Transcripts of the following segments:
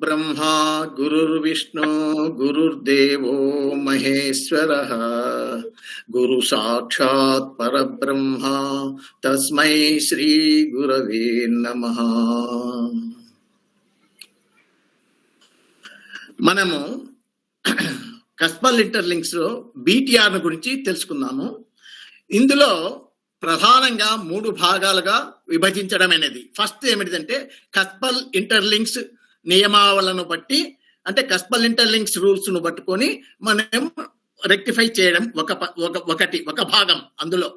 गुरुर्ब्रह्मा गुरुर्विष्णु गुरुर्देवो महेश्वरः गुरु साक्षात् परब्रह्मा तस्मै श्री गुरवे नमः। మనము కస్పల్ ఇంటర్లింక్స్ లో బీటీఆర్ గురించి తెలుసుకున్నాము. ఇందులో ప్రధానంగా 3 భాగాలుగా విభజించడం అనేది. ఫస్ట్ ఏమిటంటే కస్పల్ ఇంటర్లింక్స్ నియమావళిని బట్టి, అంటే కస్పల్ ఇంటర్లింక్స్ రూల్స్ ను పట్టుకొని మనం రెక్టిఫై చేయడం ఒక భాగం. అందులో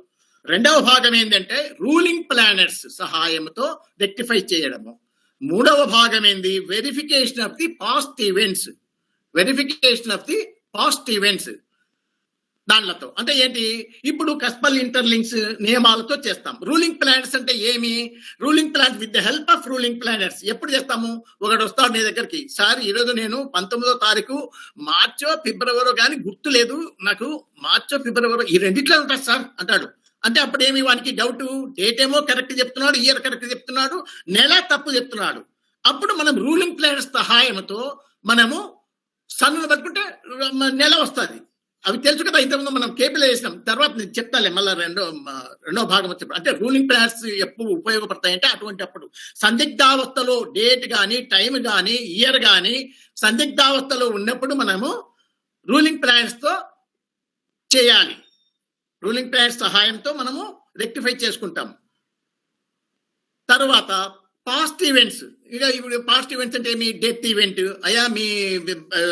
రెండవ భాగం ఏంటంటే రూలింగ్ ప్లానర్స్ సహాయంతో రెక్టిఫై చేయడము. మూడవ భాగం ఏంది? Verification of the past events దానిలతో. అంటే ఏంటి? ఇప్పుడు కస్పల్ ఇంటర్లింక్స్ నియమాలతో చేస్తాం. రూలింగ్ ప్లానర్స్ అంటే ఏమి? Ruling plans with the help of ruling planners ఎప్పుడు చేస్తాము? ఒకడు వస్తాడు నీ దగ్గరికి, సార్ ఈరోజు నేను 19వ తారీఖు మార్చో ఫిబ్రవరో కానీ గుర్తు లేదు నాకు, మార్చో ఫిబ్రవరో ఈ రెండిట్లో ఉంటారు సార్ అంటాడు. అంటే అప్పుడు ఏమి? వానికి డౌట్, డేట్ ఏమో కరెక్ట్ చెప్తున్నాడు, ఇయర్ కరెక్ట్ చెప్తున్నాడు, నెల తప్పు చెప్తున్నాడు. అప్పుడు మనం రూలింగ్ ప్లానర్స్ సహాయంతో మనము సన్నును పట్టుకుంటే నెల వస్తుంది. అవి తెలుసు కదా, ఇంతకుముందు మనం కేబుల్ వేసినాం. తర్వాత నేను చెప్తాలే మళ్ళీ రెండో భాగం వచ్చేప్పుడు. అంటే రూలింగ్ ప్లానర్స్ ఎప్పుడు ఉపయోగపడతాయంటే అటువంటి అప్పుడు సందిగ్ధావస్థలో డేట్ కానీ టైం కానీ ఇయర్ కానీ సందిగ్ధావస్థలో ఉన్నప్పుడు మనము రూలింగ్ ప్లానర్స్ తో చేయాలి. రూలింగ్ ప్లానర్స్ సహాయంతో మనము రెక్టిఫై చేసుకుంటాం. తర్వాత పాస్ట్ ఈవెంట్స్. ఇక ఇప్పుడు పాస్ట్ ఈవెంట్స్ అంటే మీ డెత్ ఈవెంట్, అయ్యా మీ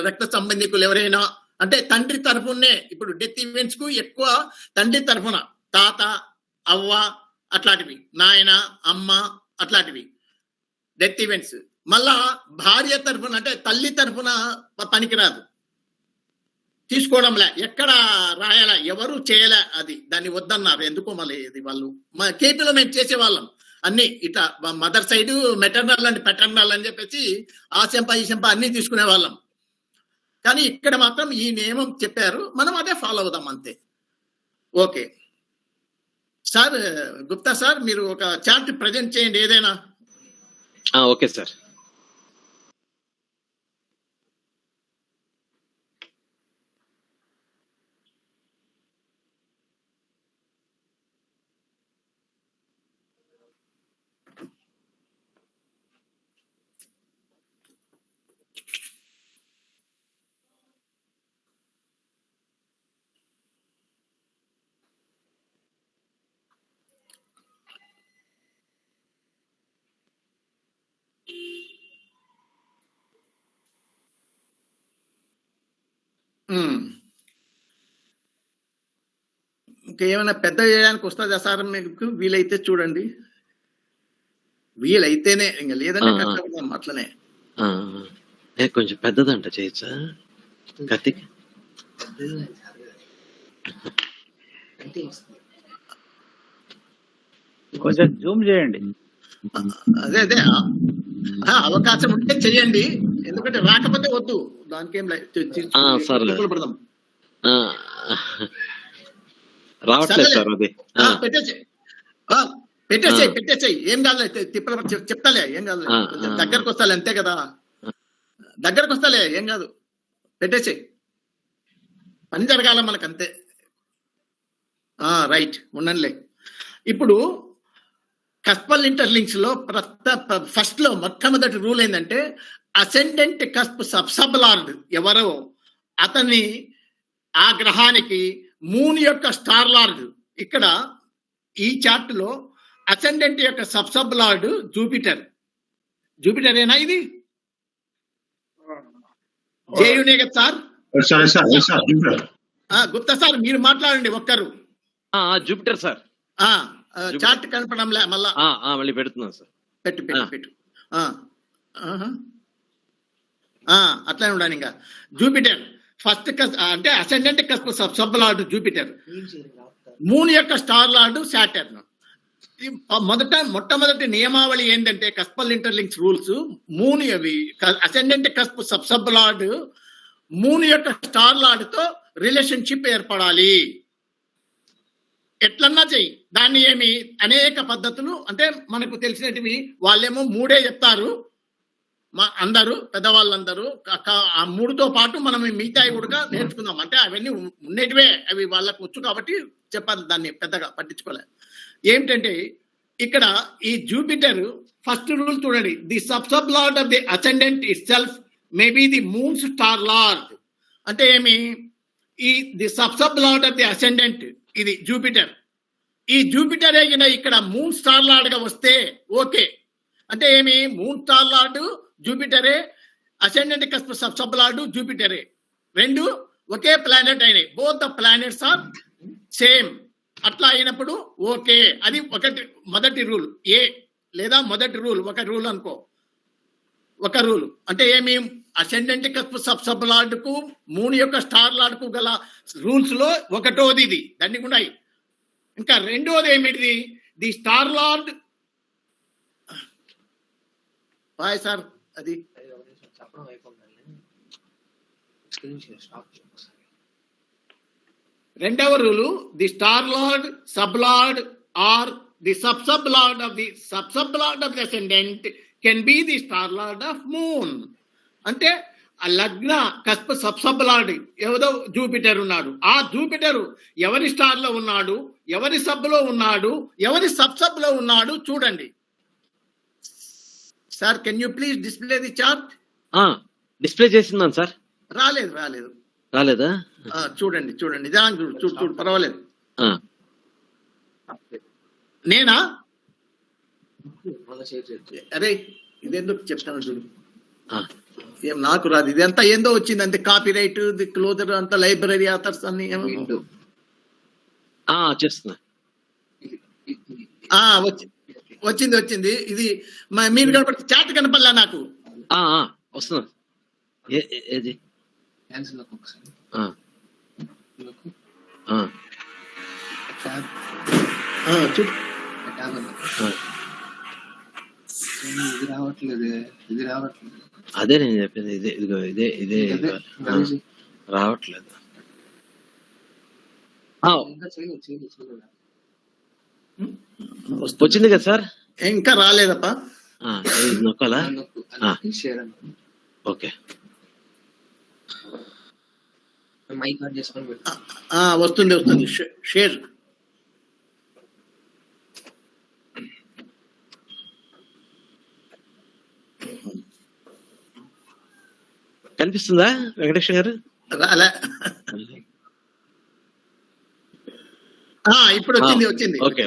రక్త సంబంధికులు ఎవరైనా, అంటే తండ్రి తరఫునే. ఇప్పుడు డెత్ ఈవెంట్స్ కు ఎక్కువ తండ్రి తరఫున తాత, అవ్వ అట్లాంటివి, నాయన, అమ్మ అట్లాంటివి డెత్ ఈవెంట్స్. మళ్ళా భార్య తరఫున అంటే తల్లి తరఫున పనికిరాదు, తీసుకోవడంలే, ఎక్కడ రాయాల, ఎవరు చేయలే, అది దాన్ని వద్దన్నారు. ఎందుకో మళ్ళీ ఇది వాళ్ళు మా కేపీలో మేము చేసేవాళ్ళం అన్ని ఇట్లా mother side maternal and paternal అని చెప్పేసి ఆ చెంప ఈ చెంప అన్ని తీసుకునే వాళ్ళం. కానీ ఇక్కడ మాత్రం ఈ నియమం చెప్పారు, మనం అదే ఫాలో అవుదాం అంతే. ఓకే సార్, గుప్తా సార్ మీరు ఒక చార్ట్ ప్రజెంట్ చేయండి ఏదైనా. Okay sir. ఇంకేమైనా పెద్ద చేయడానికి వస్తుందా సార్? మీకు వీలైతే చూడండి, వీలైతేనే, ఇంకా లేదంటే కష్టపడదాం అట్లనే. కొంచెం పెద్దదంట చేయొచ్చా కార్తీక్? కొంచెం జూమ్ చేయండి. అదే అవకాశం ఉంటే చెయ్యండి, ఎందుకంటే రాకపోతే వద్దు, దానికి ఏం పడదాం. రావట్లేదు సార్ అది. పెట్టేసేయి ఏం కాదు, చెప్తాలే ఏం కాదు, దగ్గరకు వస్తాలే అంతే కదా, దగ్గరకు వస్తాలే ఏం కాదు, పెట్టేసేయి, పని జరగాల మనకు అంతే. రైట్ ఉండండిలే. ఇప్పుడు కస్పల్ ఇంటర్లింక్స్ లో ఫస్ట్ లో మొట్టమొదటి రూల్ ఏంటంటే అసెండెంట్ కస్ప్ సబ్సబ్-లార్డ్ ఎవరో అతన్ని ఆ గ్రహానికి మూన్ యొక్క స్టార్ లార్డ్. ఇక్కడ ఈ చార్ట్ లో అసెండెంట్ యొక్క సబ్సబ్ లార్డ్ జూపిటర్ ఏనా ఇది? జేయునే కదా సార్? గుప్తా సార్ మీరు మాట్లాడండి ఒక్కరు. Jupiter sir. చార్ట్ కనపడంలే, మళ్ళీ పెడుతున్నాను సార్. పెట్టు అట్లనే ఉండాలి. ఇంకా జూపిటర్ ఫస్ట్ అంటే ascendant cusp sub-lord Jupiter, moon యొక్క స్టార్ లార్డ్ సాటర్న్. మొట్టమొదటి నియమావళి ఏంటంటే cuspal interlinks rules, moon ascendant cusp sub-lord moon యొక్క స్టార్ లార్డ్ తో రిలేషన్షిప్ ఏర్పడాలి. ఎట్లన్నా చెయ్యి, దాన్ని ఏమి అనేక పద్ధతులు, అంటే మనకు తెలిసినటివి వాళ్ళేమో 3 చెప్తారు, మా అందరూ పెద్దవాళ్ళందరూ ఆ మూడుతో పాటు మనం మిగతాయి కూడా నేర్చుకుందాం. అంటే అవన్నీ ఉండేటివే, అవి వాళ్ళకు వచ్చు కాబట్టి చెప్పాలి, దాన్ని పెద్దగా పట్టించుకోలేదు. ఏమిటంటే ఇక్కడ ఈ జూపిటర్ ఫస్ట్ రూల్ చూడండి, the sub lord of the ascendant it self may be the moon star lord. అంటే ఏమి, ఈ the sub lord of the ascendant ఇది జూపిటర్. ఈ జూపిటర్ అయిన ఇక్కడ మూన్ స్టార్ లార్డ్ గా వస్తే ఓకే. అంటే ఏమి, మూన్ స్టార్ లార్డ్ జూపిటరే, అసెండెంట్ కస్ప్ సబ్ లార్డ్ జూపిటరే, రెండు ఒకే ప్లానెట్ అయినాయి. Both the planets are same. అట్లా అయినప్పుడు ఓకే, అది మొదటి రూల్ ఏ, లేదా మొదటి రూల్ ఒక రూల్ అనుకో. ఒక రూల్ అంటే ఏమి, అసెండెంట్ కస్ప్ సబ్ లార్డ్ కు మూన్ యొక్క స్టార్ లార్డ్ కు గల రూల్స్ లో ఒకటోది ఇది, దాన్ని కూడా. ఇంకా రెండోది ఏమిటిది, the star lord boy sir, అది రెండవ rule, the star lord sub lord or the sub lord of the sub lord of the ascendant can be the star lord of moon. అంటే ఆ లగ్న కస్ప్ సబ్ లార్డ్ ఎవరో Jupiter ఉన్నాడు, ఆ Jupiter ఎవరి star లో ఉన్నాడు, ఎవరి సబ్ లో ఉన్నాడు, ఎవరి సబ్ లో ఉన్నాడు చూడండి. Sir can you please display the chart? Display చేసిందాను సార్. రాలేదు. రాలేదా? చూడండి చూడు పర్వాలేదు. నేనా? అరే ఇదెందుకు చెప్తాను చూడు, ఏం నాకు రాదు. ఇదంతా ఏందో వచ్చింది అంతే, కాపీ రైట్, ది క్లోజర్ అంతా లైబ్రరీ ఆథర్స్ అన్ని చేస్తున్నా. వచ్చింది. ఇది మీరు కనపడి చాట్ కనపడలా నాకు. వస్తున్నా. ఏది చూడు, అదే నేను చెప్పింది, ఇదే రావట్లేదు. వచ్చింది కదా సార్? ఇంకా రాలేదప్పా. నొక్కాలా? ఓకే, వస్తుంది. షేర్ కనిపిస్తుందా వెంకటేశ్వర గారు? రాలే, ఇప్పుడు వచ్చింది. ఓకే.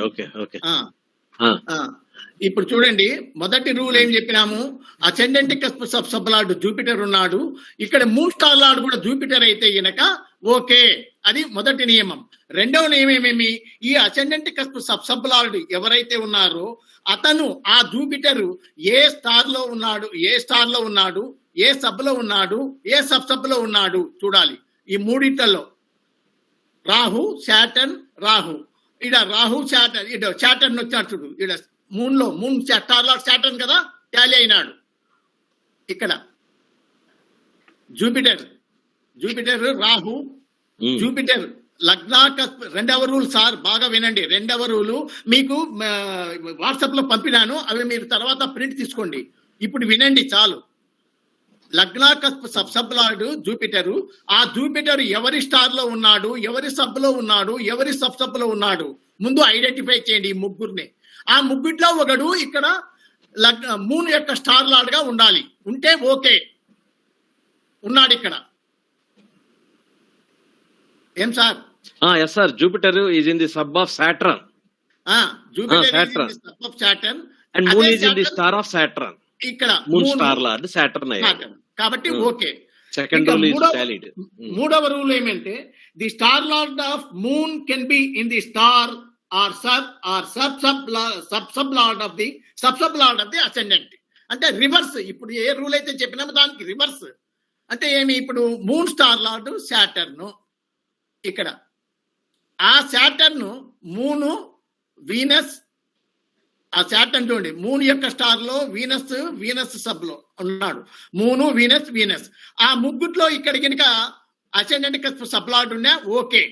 ఇప్పుడు చూడండి, మొదటి రూల్ ఏం చెప్పినాము, ascendant cusp sub lord Jupiter ఉన్నాడు, ఇక్కడ మూన్ స్టార్ లార్డ్ కూడా జూపిటర్ అయితే గనక ఓకే, అది మొదటి నియమం. రెండవ నియమం ఏమి, ఈ అసెండెంట్ కస్ప్ సబ్ లార్డ్ ఎవరైతే ఉన్నారో అతను ఆ జూపిటర్ ఏ స్టార్ లో ఉన్నాడు, ఏ సబ్ లో ఉన్నాడు, ఏ సబ్ లో ఉన్నాడు చూడాలి. ఈ మూడిట్లలో రాహు శాటర్న్, ఇడ రాహు శాటర్న్, ఇడ శాటర్న్ వచ్చాడు చూడు, ఇడ మూన్ స్టార్ లార్డ్ శాటర్న్ కదా, టాలీ అయినాడు. ఇక్కడ జూపిటర్ రాహు, జూపిటర్ లగ్నాకస్ప్. రెండవ రూల్ సార్ బాగా వినండి, రెండవ రూలు మీకు వాట్సాప్ లో పంపినాను, అవి మీరు తర్వాత ప్రింట్ తీసుకోండి. ఇప్పుడు వినండి చాలు. లగ్నాకస్ప్ సబ్ లార్డ్ జూపిటరు, ఆ జూపిటర్ ఎవరి స్టార్ లో ఉన్నాడు, ఎవరి సబ్ లో ఉన్నాడు, ఎవరి సబ్ లో ఉన్నాడు ముందు ఐడెంటిఫై చేయండి ఈ ముగ్గురిని. ఆ ముగ్గురిలో ఒకడు ఇక్కడ మూన్ యొక్క స్టార్ లార్డ్ గా ఉండాలి. ఉంటే ఓకే, ఉన్నాడు ఇక్కడ. ఏం sir? Yes sir, Jupiter is in the sub of Saturn. Jupiter sub of Saturn and moon is in the star of Saturn. ఇక్కడ మూన్ స్టార్ లార్డ్ సాటర్న్ అయ్యాడు కాబట్టి okay. Second rule is valid. మూడవ rule ఏమంటే, the star lord of moon can be in the star or sub lord of the ascendant. అంటే reverse. ఇప్పుడు ఏ rule అయితే చెప్పినామో దానికి రివర్స్. అంటే ఏమి, ఇప్పుడు మూన్ స్టార్ లార్డ్ సాటర్న్, ఇక్కడ ఆ సాటర్న్ మూను వీనస్, ఆ సాటర్న్ చూడండి, మూన్ యొక్క స్టార్ లో వీనస్ సబ్ లో ఉన్నాడు, మూను వీనస్. ఆ ముగ్గుట్లో ఇక్కడ కనుక అసెండెంట్ కస్ప్ సబ్ లార్డ్ ఉన్నా ఓకే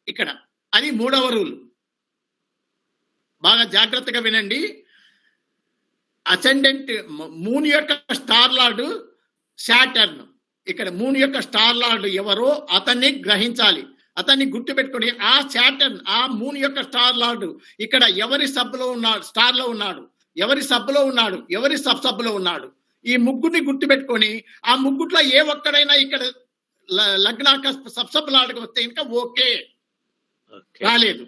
ఇక్కడ. అది మూడవ రూల్. బాగా జాగ్రత్తగా వినండి. అసెండెంట్ మూన్ యొక్క స్టార్ లార్డ్ శాటర్న్. ఇక్కడ మూన్ యొక్క స్టార్ లార్డ్ ఎవరో అతన్ని గ్రహించాలి, అతన్ని గుర్తుపెట్టుకొని ఆ శాటర్న్, ఆ మూన్ యొక్క స్టార్ లార్డ్ ఇక్కడ ఎవరి సబ్లో ఉన్నాడు, స్టార్ లో ఉన్నాడు, ఎవరి సబ్లో ఉన్నాడు, ఎవరి సబ్ లో ఉన్నాడు, ఈ ముగ్గురిని గుర్తుపెట్టుకొని ఆ ముగ్గుట్లో ఏ ఒక్కడైనా ఇక్కడ లగ్నాక సబ్ లార్డ్కి వస్తే ఇంకా ఓకే. రాలేదు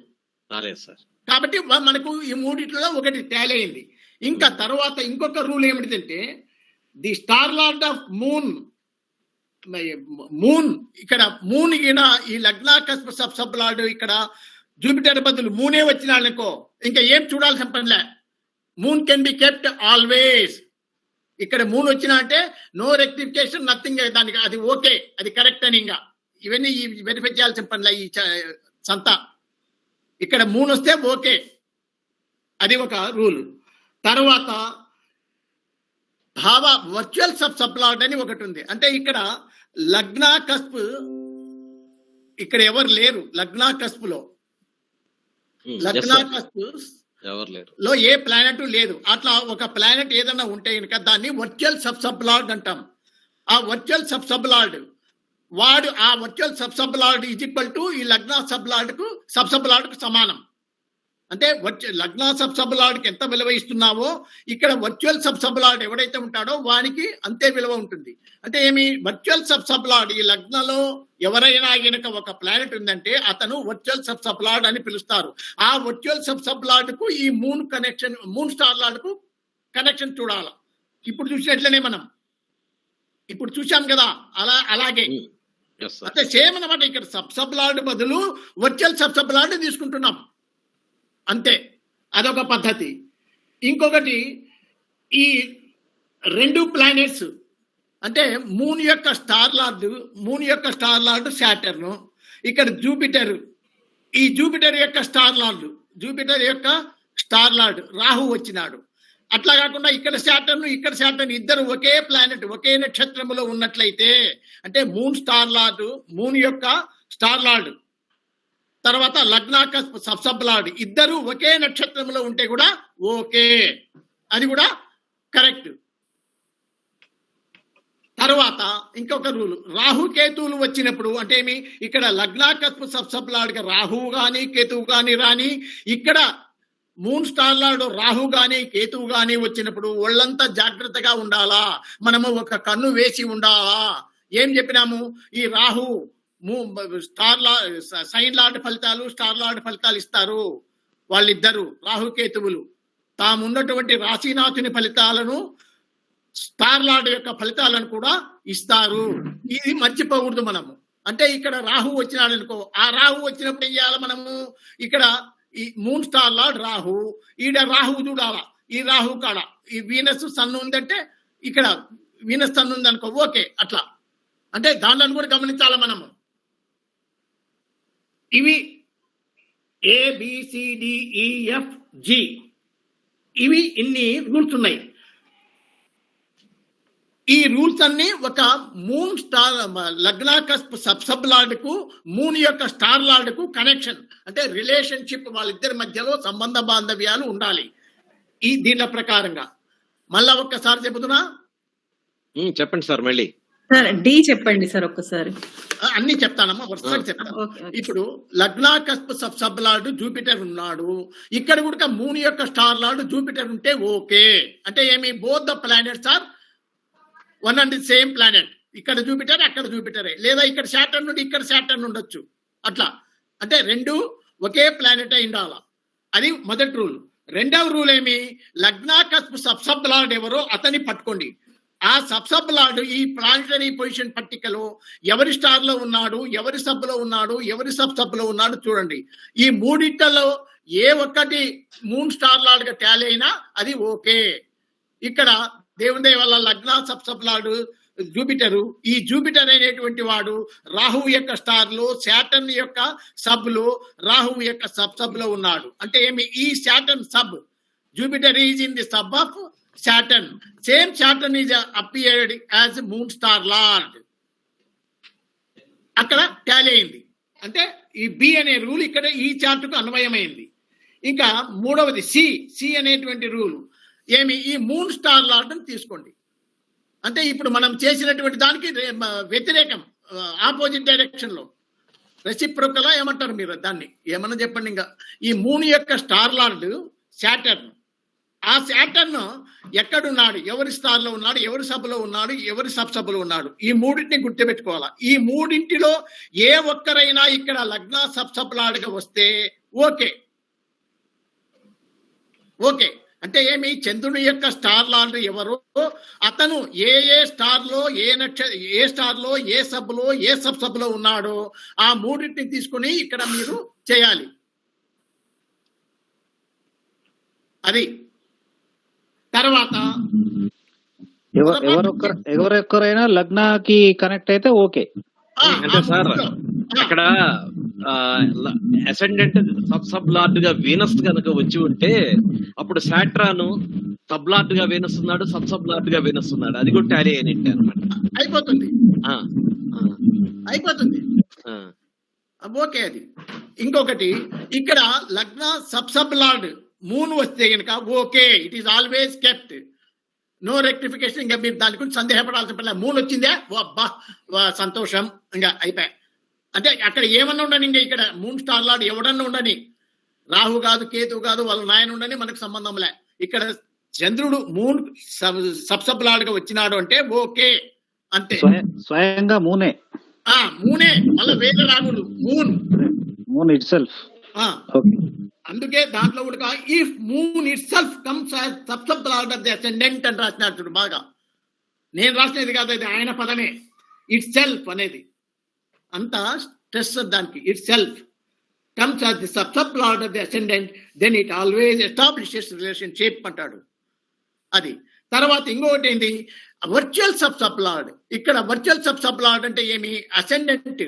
సార్. కాబట్టి మనకు ఈ మూడిట్లో ఒకటి తేలైంది. ఇంకా తర్వాత ఇంకొక రూల్ ఏమిటంటే the star lord of moon ఇక్కడ మూన్ ఈయన ఈ లగ్నాకస్ప సబ్ లార్డ్ ఇక్కడ జూపిటర్ బదులు మూనే వచ్చినాడనుకో ఇంకా ఏం చూడాల్సిన పనిలే. Moon can be kept always. ఇక్కడ మూన్ వచ్చినా అంటే నో రెక్టిఫికేషన్, నథింగ్, దానికి అది ఓకే, అది కరెక్ట్ అని ఇంకా ఇవన్నీ వెరిఫై చేయాల్సిన పనిలే ఈ సంత. ఇక్కడ మూన్ వస్తే ఓకే, అది ఒక రూల్. తర్వాత వర్చువల్ సబ్ లార్డ్ అని ఒకటి ఉంది. అంటే ఇక్కడ లగ్నా కస్ప్ ఇక్కడ ఎవరు లేరు, లగ్నా కస్ప్ లో ఎవరు లేరు లో ఏ ప్లానెట్ లేదు. అట్లా ఒక ప్లానెట్ ఏదైనా ఉంటే కనుక దాన్ని వర్చువల్ సబ్ లార్డ్ అంటాం. ఆ వర్చువల్ సబ్ లార్డ్ వాడు ఆ virtual sub lord is equal to ఈ లగ్నా సబ్ లార్డ్ కు సమానం. అంటే లగ్నా సబ్ లార్డ్కి ఎంత విలువ ఇస్తున్నావో ఇక్కడ వర్చువల్ సబ్ లార్డ్ ఎవడైతే ఉంటాడో వానికి అంతే విలువ ఉంటుంది. అంటే ఏమి వర్చువల్ సబ్ లార్డ్ ఈ లగ్నలో ఎవరైనా గనక ఒక ప్లానెట్ ఉందంటే అతను వర్చువల్ సబ్ లార్డ్ అని పిలుస్తారు. ఆ వర్చువల్ సబ్ లార్డ్ కు ఈ moon connection, moon star lord కు కనెక్షన్ చూడాలి. ఇప్పుడు చూసినట్లనే మనం ఇప్పుడు చూసాం కదా, అలాగే అంటే సేమ్ అన్నమాట. ఇక్కడ సబ్ లార్డ్ బదులు వర్చువల్ సబ్ లార్డ్ తీసుకుంటున్నాం అంతే, అదొక పద్ధతి. ఇంకొకటి ఈ రెండు ప్లానెట్స్ అంటే మూన్ యొక్క స్టార్ లార్డ్ శాటర్న్, ఇక్కడ జూపిటర్, ఈ జూపిటర్ యొక్క స్టార్ లార్డ్ రాహు వచ్చినాడు. అట్లా కాకుండా ఇక్కడ శాటర్న్ ఇద్దరు ఒకే ప్లానెట్, ఒకే నక్షత్రములో ఉన్నట్లయితే అంటే మూన్ యొక్క స్టార్ లార్డ్ తర్వాత లగ్నాక సబ్ లార్డ్ ఇద్దరు ఒకే నక్షత్రంలో ఉంటే కూడా ఓకే, అది కూడా కరెక్ట్. తర్వాత ఇంకొక రూల్, రాహుకేతువులు వచ్చినప్పుడు అంటే ఏమి ఇక్కడ లగ్నాక సబ్ లార్డ్ రాహువు గాని కేతువు గాని రాని, ఇక్కడ మూన్ స్టార్ లార్డ్ రాహు గాని కేతువు గాని వచ్చినప్పుడు ఒళ్ళంతా జాగ్రత్తగా ఉండాలా, మనము ఒక కన్ను వేసి ఉండాలా. ఏం చెప్పినాము, ఈ రాహు సైన్ లార్డ్ ఫలితాలు, స్టార్ లార్డ్ ఫలితాలు ఇస్తారు. వాళ్ళిద్దరు రాహుకేతువులు తామున్నటువంటి రాశినాథుని ఫలితాలను, స్టార్ లార్డ్ యొక్క ఫలితాలను కూడా ఇస్తారు. ఇది మర్చిపోకూడదు మనము. అంటే ఇక్కడ రాహు వచ్చినాడు అనుకో, ఆ రాహు వచ్చినప్పుడు ఏం చేయాలి మనము, ఇక్కడ ఈ మూన్ స్టార్ లార్డ్ రాహు, ఈడ రాహు చూడాల, ఈ రాహు కాడ ఈ వీనస్ సన్ ఉందంటే ఇక్కడ వీనస్ సన్ ఉంది అనుకో ఓకే. అట్లా అంటే దాంట్లో కూడా గమనించాలి మనము. ఇవి ABCDEFG ఇవి ఇన్ని రూల్స్ ఉన్నాయి. ఈ రూల్స్ అన్ని ఒక మూన్ స్టార్ లగ్నాకస్ప్ సబ్ లార్డ్ కు మూన్ యొక్క స్టార్ లార్డ్ కు కనెక్షన్, అంటే రిలేషన్షిప్, వాళ్ళిద్దరి మధ్యలో సంబంధ బాంధవ్యాలు ఉండాలి ఈ దీని ప్రకారంగా. మళ్ళా ఒక్కసారి చెబుతున్నా, చెప్పండి సార్. మళ్ళీ సార్ డి చెప్పండి సార్ ఒక్కసారి. అన్ని చెప్తానమ్మా, వరుసగా చెప్తాను. ఇప్పుడు లగ్నాకస్ప్ సబ్ లార్డ్ జూపిటర్ ఉన్నాడు, ఇక్కడ కూడా మూన్ యొక్క స్టార్ లార్డ్ జూపిటర్ ఉంటే ఓకే. అంటే ఏమి both the planets are one and the same planet. ఇక్కడ జూపిటర్ అక్కడ జూపిటరే, లేదా ఇక్కడ శాటర్న్ నుండి ఇక్కడ శాటర్న్ ఉండొచ్చు. అట్లా అంటే రెండు ఒకే ప్లానెట్ అయి ఉండాలా, అది మొదటి రూల్. రెండవ రూల్ ఏమి, లగ్నాకస్ప్ సబ్ లార్డ్ ఎవరో అతన్ని పట్టుకోండి. ఆ సబ్ లార్డ్ ఈ ప్లానిటరీ పొజిషన్ పట్టికలో ఎవరి స్టార్ లో ఉన్నాడు, ఎవరి సబ్ లో ఉన్నాడు, ఎవరి సబ్ లో ఉన్నాడు చూడండి. ఈ మూడిట్లలో ఏ ఒక్కటి మూన్ స్టార్ లార్డ్ గా టాలీ అయినా అది ఓకే. ఇక్కడ దేవుని వల్ల లగ్నా సబ్ లార్డ్ జూపిటరు, ఈ జూపిటర్ అనేటువంటి వాడు రాహువు యొక్క స్టార్ లో, శాటర్న్ యొక్క సబ్ లో, రాహువు యొక్క సబ్ లో ఉన్నాడు. అంటే ఏమి, ఈ Saturn sub, Jupiter is in the sub of Saturn. Same Saturn is appeared as moon star lord. అక్కడ టాలీ అయింది. అంటే ఈ బి అనే రూల్ ఇక్కడ ఈ చార్ట్ కు అన్వయమైంది. ఇంకా మూడవది సి అనేటువంటి రూల్. ఏమి ఈ మూన్ స్టార్ లార్డ్ని తీసుకోండి. అంటే ఇప్పుడు మనం చేసినటువంటి దానికి వ్యతిరేకం, ఆపోజిట్ డైరెక్షన్ లో రెసిప్రోకల్ ఏమంటారు మీరు దాన్ని, ఏమన్నా చెప్పండి. ఇంకా ఈ మూన్ యొక్క స్టార్ లార్డ్ శాటర్న్. ఆ శాటర్న్ ఎక్కడున్నాడు, ఎవరి స్టార్ లో ఉన్నాడు, ఎవరి సభలో ఉన్నాడు, ఎవరి సబ్ సభలో ఉన్నాడు, ఈ మూడింటిని గుర్తుపెట్టుకోవాలా. ఈ మూడింటిలో ఏ ఒక్కరైనా ఇక్కడ లగ్న సబ్ సబ్లాడ్గా వస్తే ఓకే. ఓకే అంటే ఏమి, చంద్రుని యొక్క స్టార్ లార్డ్ ఎవరు, అతను ఏ స్టార్ లో ఏ స్టార్ లో ఏ సబ్ లో ఏ సబ్ సబ్ లో ఉన్నాడో ఆ మూడింటిని తీసుకుని ఇక్కడ మీరు చేయాలి. అది తర్వాత ఎవరొక్కరైనా లగ్నాకి కనెక్ట్ అయితే ఓకే. అంటే సార్ అక్కడ అసెండెంట్ సబ్ లార్డ్ గా వీనస్ కనుక వచ్చి ఉంటే అప్పుడు సాట్రాను సబ్ లార్డ్ గా వీనస్ ఉన్నాడు, సబ్ లార్డ్ గా వీనస్ ఉన్నాడు, అది కూడా టాలీ అయినట్టే అనమాట. అయిపోతుంది. ఓకే. అది ఇంకొకటి, ఇక్కడ లగ్న సబ్ లార్డ్ మూన్ వస్తే కనుక okay, it is always kept, no rectification. ఇంకా మీరు దాని గురించి సందేహపడాల్సిన పని. మూన్ వచ్చిందే, ఓ అబ్బా సంతోషం, ఇంకా అయిపోయా. అంటే అక్కడ ఏమన్నా ఉండని, ఇంకా ఇక్కడ మూన్ స్టార్ లార్డ్ ఎవడన్నా ఉండని, రాహు కాదు కేతు కాదు, వాళ్ళ నాయన ఉండని, మనకు సంబంధంలే. ఇక్కడ చంద్రుడు మూన్ సబ్ లార్డ్ గా వచ్చినాడు అంటే ఓకే అంతే. స్వయంగా మూనే మూనే, మళ్ళీ వేరే రాగుడు మూన్ ఇట్ సెల్ఫ్. అందుకే దాంట్లో కూడా if moon it self comes sub lord of the ascendant అని రాసినాడు చూడు. బాగా నేను రాసినది కాదు, అది ఆయన పదమే. ఇట్ సెల్ఫ్ అనేది అంత స్ట్రెస్ దానికి. It self comes as the sub lord of the ascendant, then it always establishes relationship అంటాడు. అది తర్వాత ఇంకొకటి ఏంటి, వర్చువల్ సబ్ లార్డ్. ఇక్కడ వర్చువల్ సబ్ లార్డ్ అంటే ఏమి, అసెండెంట్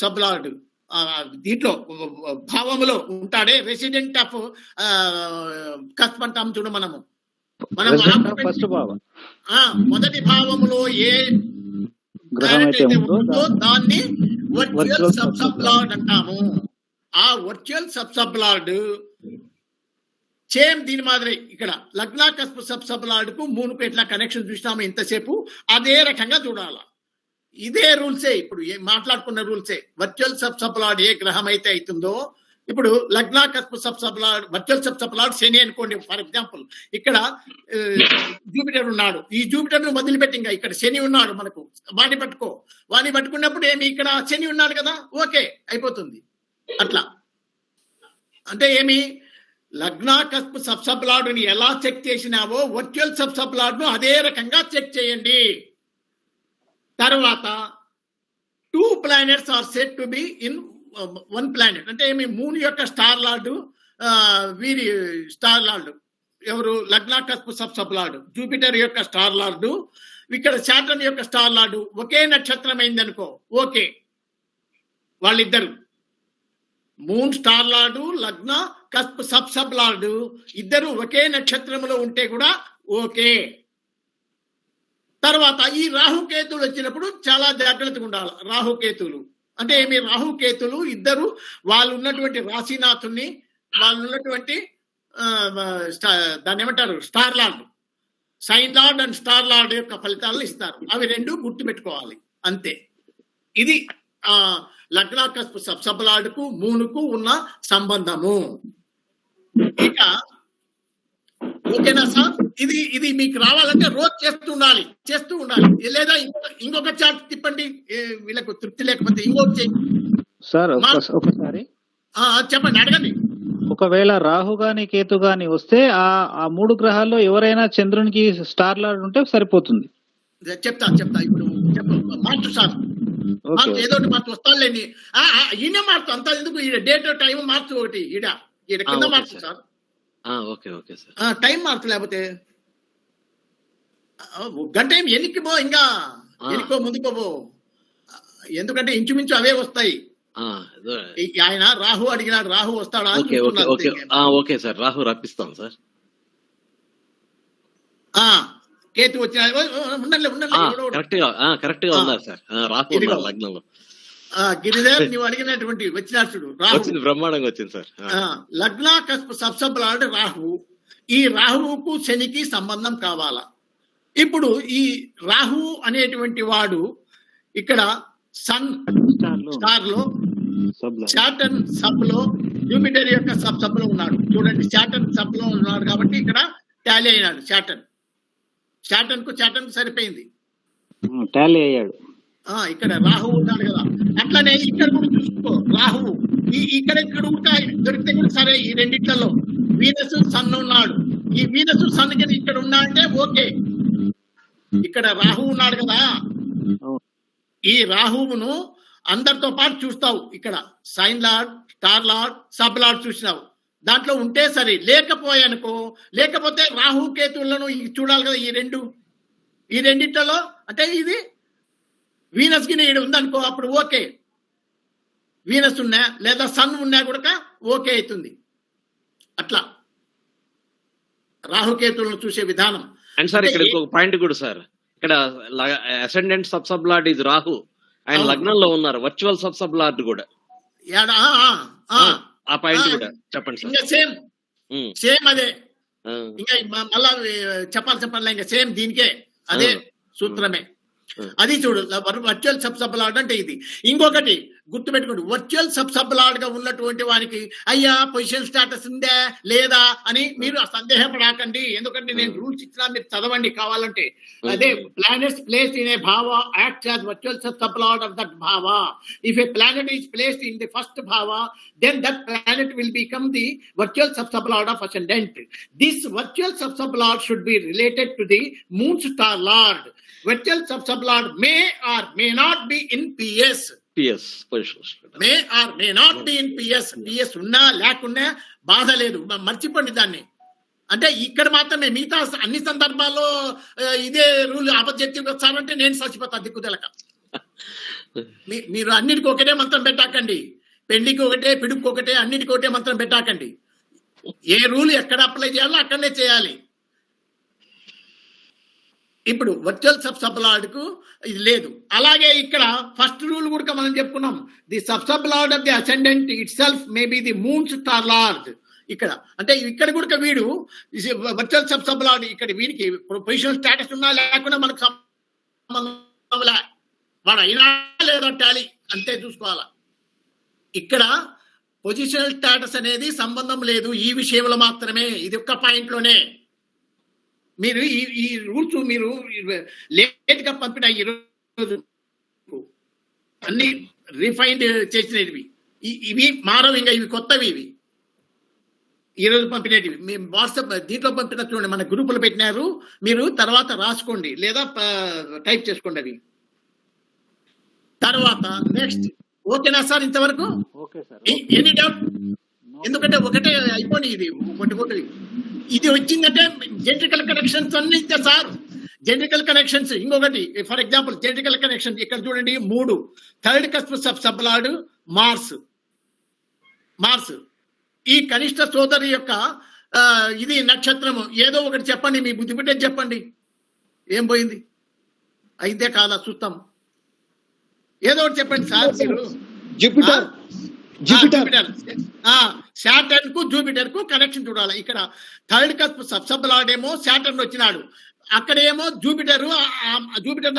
సబ్ లార్డ్ దీంట్లో భావములో ఉంటాడే, రెసిడెంట్ ఆఫ్ కస్ప్ అంటాం చూడు. మనం మొదటి భావములో ఏ గ్రహం అయితే ఉందో దాన్ని వర్చువల్ సబ్ లార్డ్ అంటాము. ఆ వర్చువల్ సబ్ లార్డ్ సేమ్ దీని మాదిరి ఇక్కడ లగ్న కస్ప్ సబ్ లార్డ్ కు మూనుకు ఎట్లా కనెక్షన్ చూసినాము ఇంతసేపు, అదే రకంగా చూడాలా. ఇదే రూల్సే, ఇప్పుడు మాట్లాడుకున్న రూల్సే. వర్చువల్ సబ్ లార్డ్ ఏ గ్రహం అయితే అవుతుందో, ఇప్పుడు లగ్న cusp sub lord, virtual sub lord Shani అనుకోండి ఫర్ ఎగ్జాంపుల్. ఇక్కడ జూపిటర్ ఉన్నాడు, ఈ జూపిటర్ ను వదిలిపెట్టి ఇంకా ఇక్కడ శని ఉన్నాడు మనకు, వాడిని పట్టుకో. వాడిని పట్టుకున్నప్పుడు ఏమి, ఇక్కడ శని ఉన్నాడు కదా, ఓకే అయిపోతుంది. అట్లా అంటే ఏమి, లగ్న కస్ప్ సబ్ లార్డ్ ని ఎలా చెక్ చేసినావో వర్చువల్ సబ్ లార్డ్ ను అదే రకంగా చెక్ చేయండి. తర్వాత 2 planets are set to be in 1 planet. అంటే ఏమి, మూన్ యొక్క స్టార్ లార్డు, వీరి స్టార్ లార్డు ఎవరు, లగ్న కస్ప్ సబ్ లార్డు, జూపిటర్ యొక్క స్టార్ లార్డు, ఇక్కడ శాటర్న్ యొక్క స్టార్ లార్డు ఒకే నక్షత్రం అయింది అనుకో ఓకే. వాళ్ళిద్దరు మూన్ స్టార్ లార్డు, లగ్న కస్ప్ సబ్ లార్డు ఇద్దరు ఒకే నక్షత్రంలో ఉంటే కూడా ఓకే. తర్వాత ఈ రాహుకేతులు వచ్చినప్పుడు చాలా జాగ్రత్తగా ఉండాలి. రాహుకేతులు అంటే ఏమి, రాహుకేతులు ఇద్దరు వాళ్ళు ఉన్నటువంటి రాశినాథుని, వాళ్ళు ఉన్నటువంటి దాన్ని ఏమంటారు, star lord, sign lord and star lord యొక్క ఫలితాలను ఇస్తారు. అవి రెండు గుర్తుపెట్టుకోవాలి అంతే. ఇది లగ్న కస్ప్ సబ్ లార్డ్కు మూనుకు ఉన్న సంబంధము. ఇక ఓకేనా సార్? ఇది మీకు రావాలంటే రోజు చేస్తూ ఉండాలి. లేదా ఇంకొక చార్ట్ తిప్పండి, వీళ్ళకు తృప్తి లేకపోతే ఇంకొకటి సార్. ఒకసారి చెప్పండి, అడగండి. ఒకవేళ రాహు గాని కేతు గాని వస్తే ఆ 3 గ్రహాల్లో ఎవరైనా చంద్రునికి స్టార్ లార్డ్ ఉంటే సరిపోతుంది. చెప్తా ఇప్పుడు మార్చు సార్, ఏదో ఒకటి మార్చు వస్తాడులేండి. ఈయన మార్చు, అంతా ఎందుకు, ఈ డేట్ టైం మార్చు, ఒకటి ఈడ కింద మార్చు సార్. ఓకే సార్, టైం మార్చు, లేకపోతే గంట ఏం ఎన్నికి పో, ఇంకా ఎన్నికో ముందుకో పో, ఎందుకంటే ఇంచుమించు అవే వస్తాయి. ఆయన రాహు అడిగినాడు, రాహు వస్తాడా? ఓకే సార్, రాహు రప్పిస్తాం సార్. కేతు వచ్చిన కరెక్ట్ గా ఉన్నారు సార్. రాహు లగ్నంలో గిరిధర్ నువ్వు అడిగినటువంటి వచ్చినాడు చూడు, రాహు బ్రహ్మాండంగా వచ్చింది సార్. లగ్న కస్ప్ సబ్ లార్డ్ రాహు, ఈ రాహువుకు శనికి సంబంధం కావాలా. ఇప్పుడు ఈ రాహు అనేటువంటి వాడు ఇక్కడ సన్ స్టార్ లో, శాటర్న్ సబ్ లో, జూపిటర్ యొక్క సబ్ లో ఉన్నాడు. చూడండి, శాటర్న్ సబ్ లో ఉన్నాడు కాబట్టి ఇక్కడ టాలీ అయినాడు. శాటర్న్ కు సరిపోయింది, టాలీ అయ్యాడు. ఇక్కడ రాహువు ఉన్నాడు కదా. అట్లనే ఇక్కడ కూడా చూసుకో, రాహువు ఇక్కడ కూడా దొరికితే కూడా సరే. ఈ రెండిట్లలో వీనస్ సన్ ఉన్నాడు. ఈ వీనస్ సన్ కింద ఇక్కడ ఉన్నా అంటే ఓకే. ఇక్కడ రాహువు ఉన్నాడు కదా, ఈ రాహువును అందరితో పాటు చూస్తావు. ఇక్కడ sign lord, star lord, sub lord చూసినావు. దాంట్లో ఉంటే సరే, లేకపోయానుకో, లేకపోతే రాహు కేతువులను చూడాలి కదా. ఈ రెండిట్లలో అంటే ఇది వీనస్ గిని ఇక్కడ ఉందనుకో, అప్పుడు ఓకే. వీనస్ ఉన్నా లేదా సన్ ఉన్నా కూడా ఓకే అవుతుంది. అట్లా రాహుకేతువులను చూసే విధానం. అండ్ సార్ ఇక్కడ ఇంకొక పాయింట్ కూడా సార్, ఇక్కడ అసెండెంట్ సబ్ లార్డ్ ఇది రాహు, ఆయన లగ్నంలో ఉన్నారు. వర్చువల్ సబ్ లార్డ్ కూడా ఆ పాయింట్ కూడా చెప్పండి సార్. ఇంకా సేమ్ అదే. ఇంకా మళ్ళా చెప్పాలి ఇంకా సేమ్ దీనికే అదే సూత్రమే. అది చూడు, వర్చువల్ సబ్ లార్డ్ అంటే ఇది. ఇంకొకటి గుర్తుపెట్టుకోండి, వర్చువల్ సబ్ లార్డ్ గా ఉన్నటువంటి వారికి అయ్యా పొజిషన్ స్టాటస్ ఉందా లేదా అని మీరు సందేహపడాకండి. ఎందుకంటే నేను రూల్స్ ఇచ్చినా, మీరు చదవండి కావాలంటే. అదే planets placed in a bhava acts as virtual sub lord of that bhava. If a planet is placed in the first bhava, then that planet will become the virtual sub lord of ascendant. This virtual sub lord should be related to the moon star lord. Virtual sub lord may or may not be in PS. May or may not be in PS ఉన్నా లేకున్నా బాధ లేదు, మర్చిపోండి దాన్ని. అంటే ఇక్కడ మాత్రమే, మిగతా అన్ని సందర్భాల్లో ఇదే రూల్ ఆబ్జెక్టివ్ వచ్చారంటే నేను చచ్చిపోతా దిక్కుదలక. మీరు అన్నిటికీ ఒకటే మంత్రం పెట్టాకండి. పెళ్లికి ఒకటే, పిడుపుకి ఒకటే, అన్నిటికీ ఒకటే మంత్రం పెట్టాకండి. ఏ రూల్ ఎక్కడ అప్లై చేయాలో అక్కడనే చేయాలి. ఇప్పుడు వర్చువల్ సబ్ లార్డ్ కు ఇది లేదు. అలాగే ఇక్కడ ఫస్ట్ రూల్ కూడా మనం చెప్పుకున్నాం, the sub lord of the ascendant it self may be the moon star lord. ఇక్కడ అంటే ఇక్కడ కూడా వీడు వర్చువల్ సబ్ లార్డ్, ఇక్కడ వీరికి పొజిషన్ స్టేటస్ ఉన్నా లేకుండా మనకు సంబంధం లే, వాడు అయినా లేదా టాలీ అంతే చూసుకోవాలా. ఇక్కడ పొజిషనల్ స్టాటస్ అనేది సంబంధం లేదు, ఈ విషయంలో మాత్రమే. ఇది ఒక్క పాయింట్ లోనే మీరు ఈ రూల్స్ మీరు లేట్ గా పంపిన ఈ రోజు అన్ని రిఫైన్డ్ చేసినవి, ఇవి మారవు, ఇంకా ఇవి కొత్తవి. ఇవి ఈ రోజు పంపినవి మేము వాట్సాప్ దీంట్లో పంపిన చూడండి, మన గ్రూపులు పెట్టినారు. మీరు తర్వాత రాసుకోండి లేదా టైప్ చేసుకోండి అవి. తర్వాత నెక్స్ట్ ఓకేనా సార్? ఇంతవరకు ఎనీ డౌట్? ఎందుకంటే ఒకటే అయిపోయి ఇది ఒకటి ఇది వచ్చిందంటే జెనెటికల్ కనెక్షన్స్ అన్ని ఇచ్చా సార్. జెనెటికల్ కనెక్షన్స్ ఇంకొకటి, ఫర్ ఎగ్జాంపుల్ జెనెటికల్ కనెక్షన్స్ ఇక్కడ చూడండి 3 third cusp sub lord Mars. ఈ కనిష్ట సోదరి యొక్క ఇది నక్షత్రము ఏదో ఒకటి చెప్పండి, మీ బుద్ధి పెట్టేది చెప్పండి. ఏం పోయింది? అయితే కాదా చూస్తాం, ఏదో ఒకటి చెప్పండి సార్. మీరు జూపిటర్ శాటర్న్ కు జూపిటర్ కు కనెక్షన్ చూడాలి. ఇక్కడ థర్డ్ కస్ప్ సబ్ లార్డ్ ఏమో శాటర్న్ వచ్చినాడు, అక్కడేమో జూపిటర్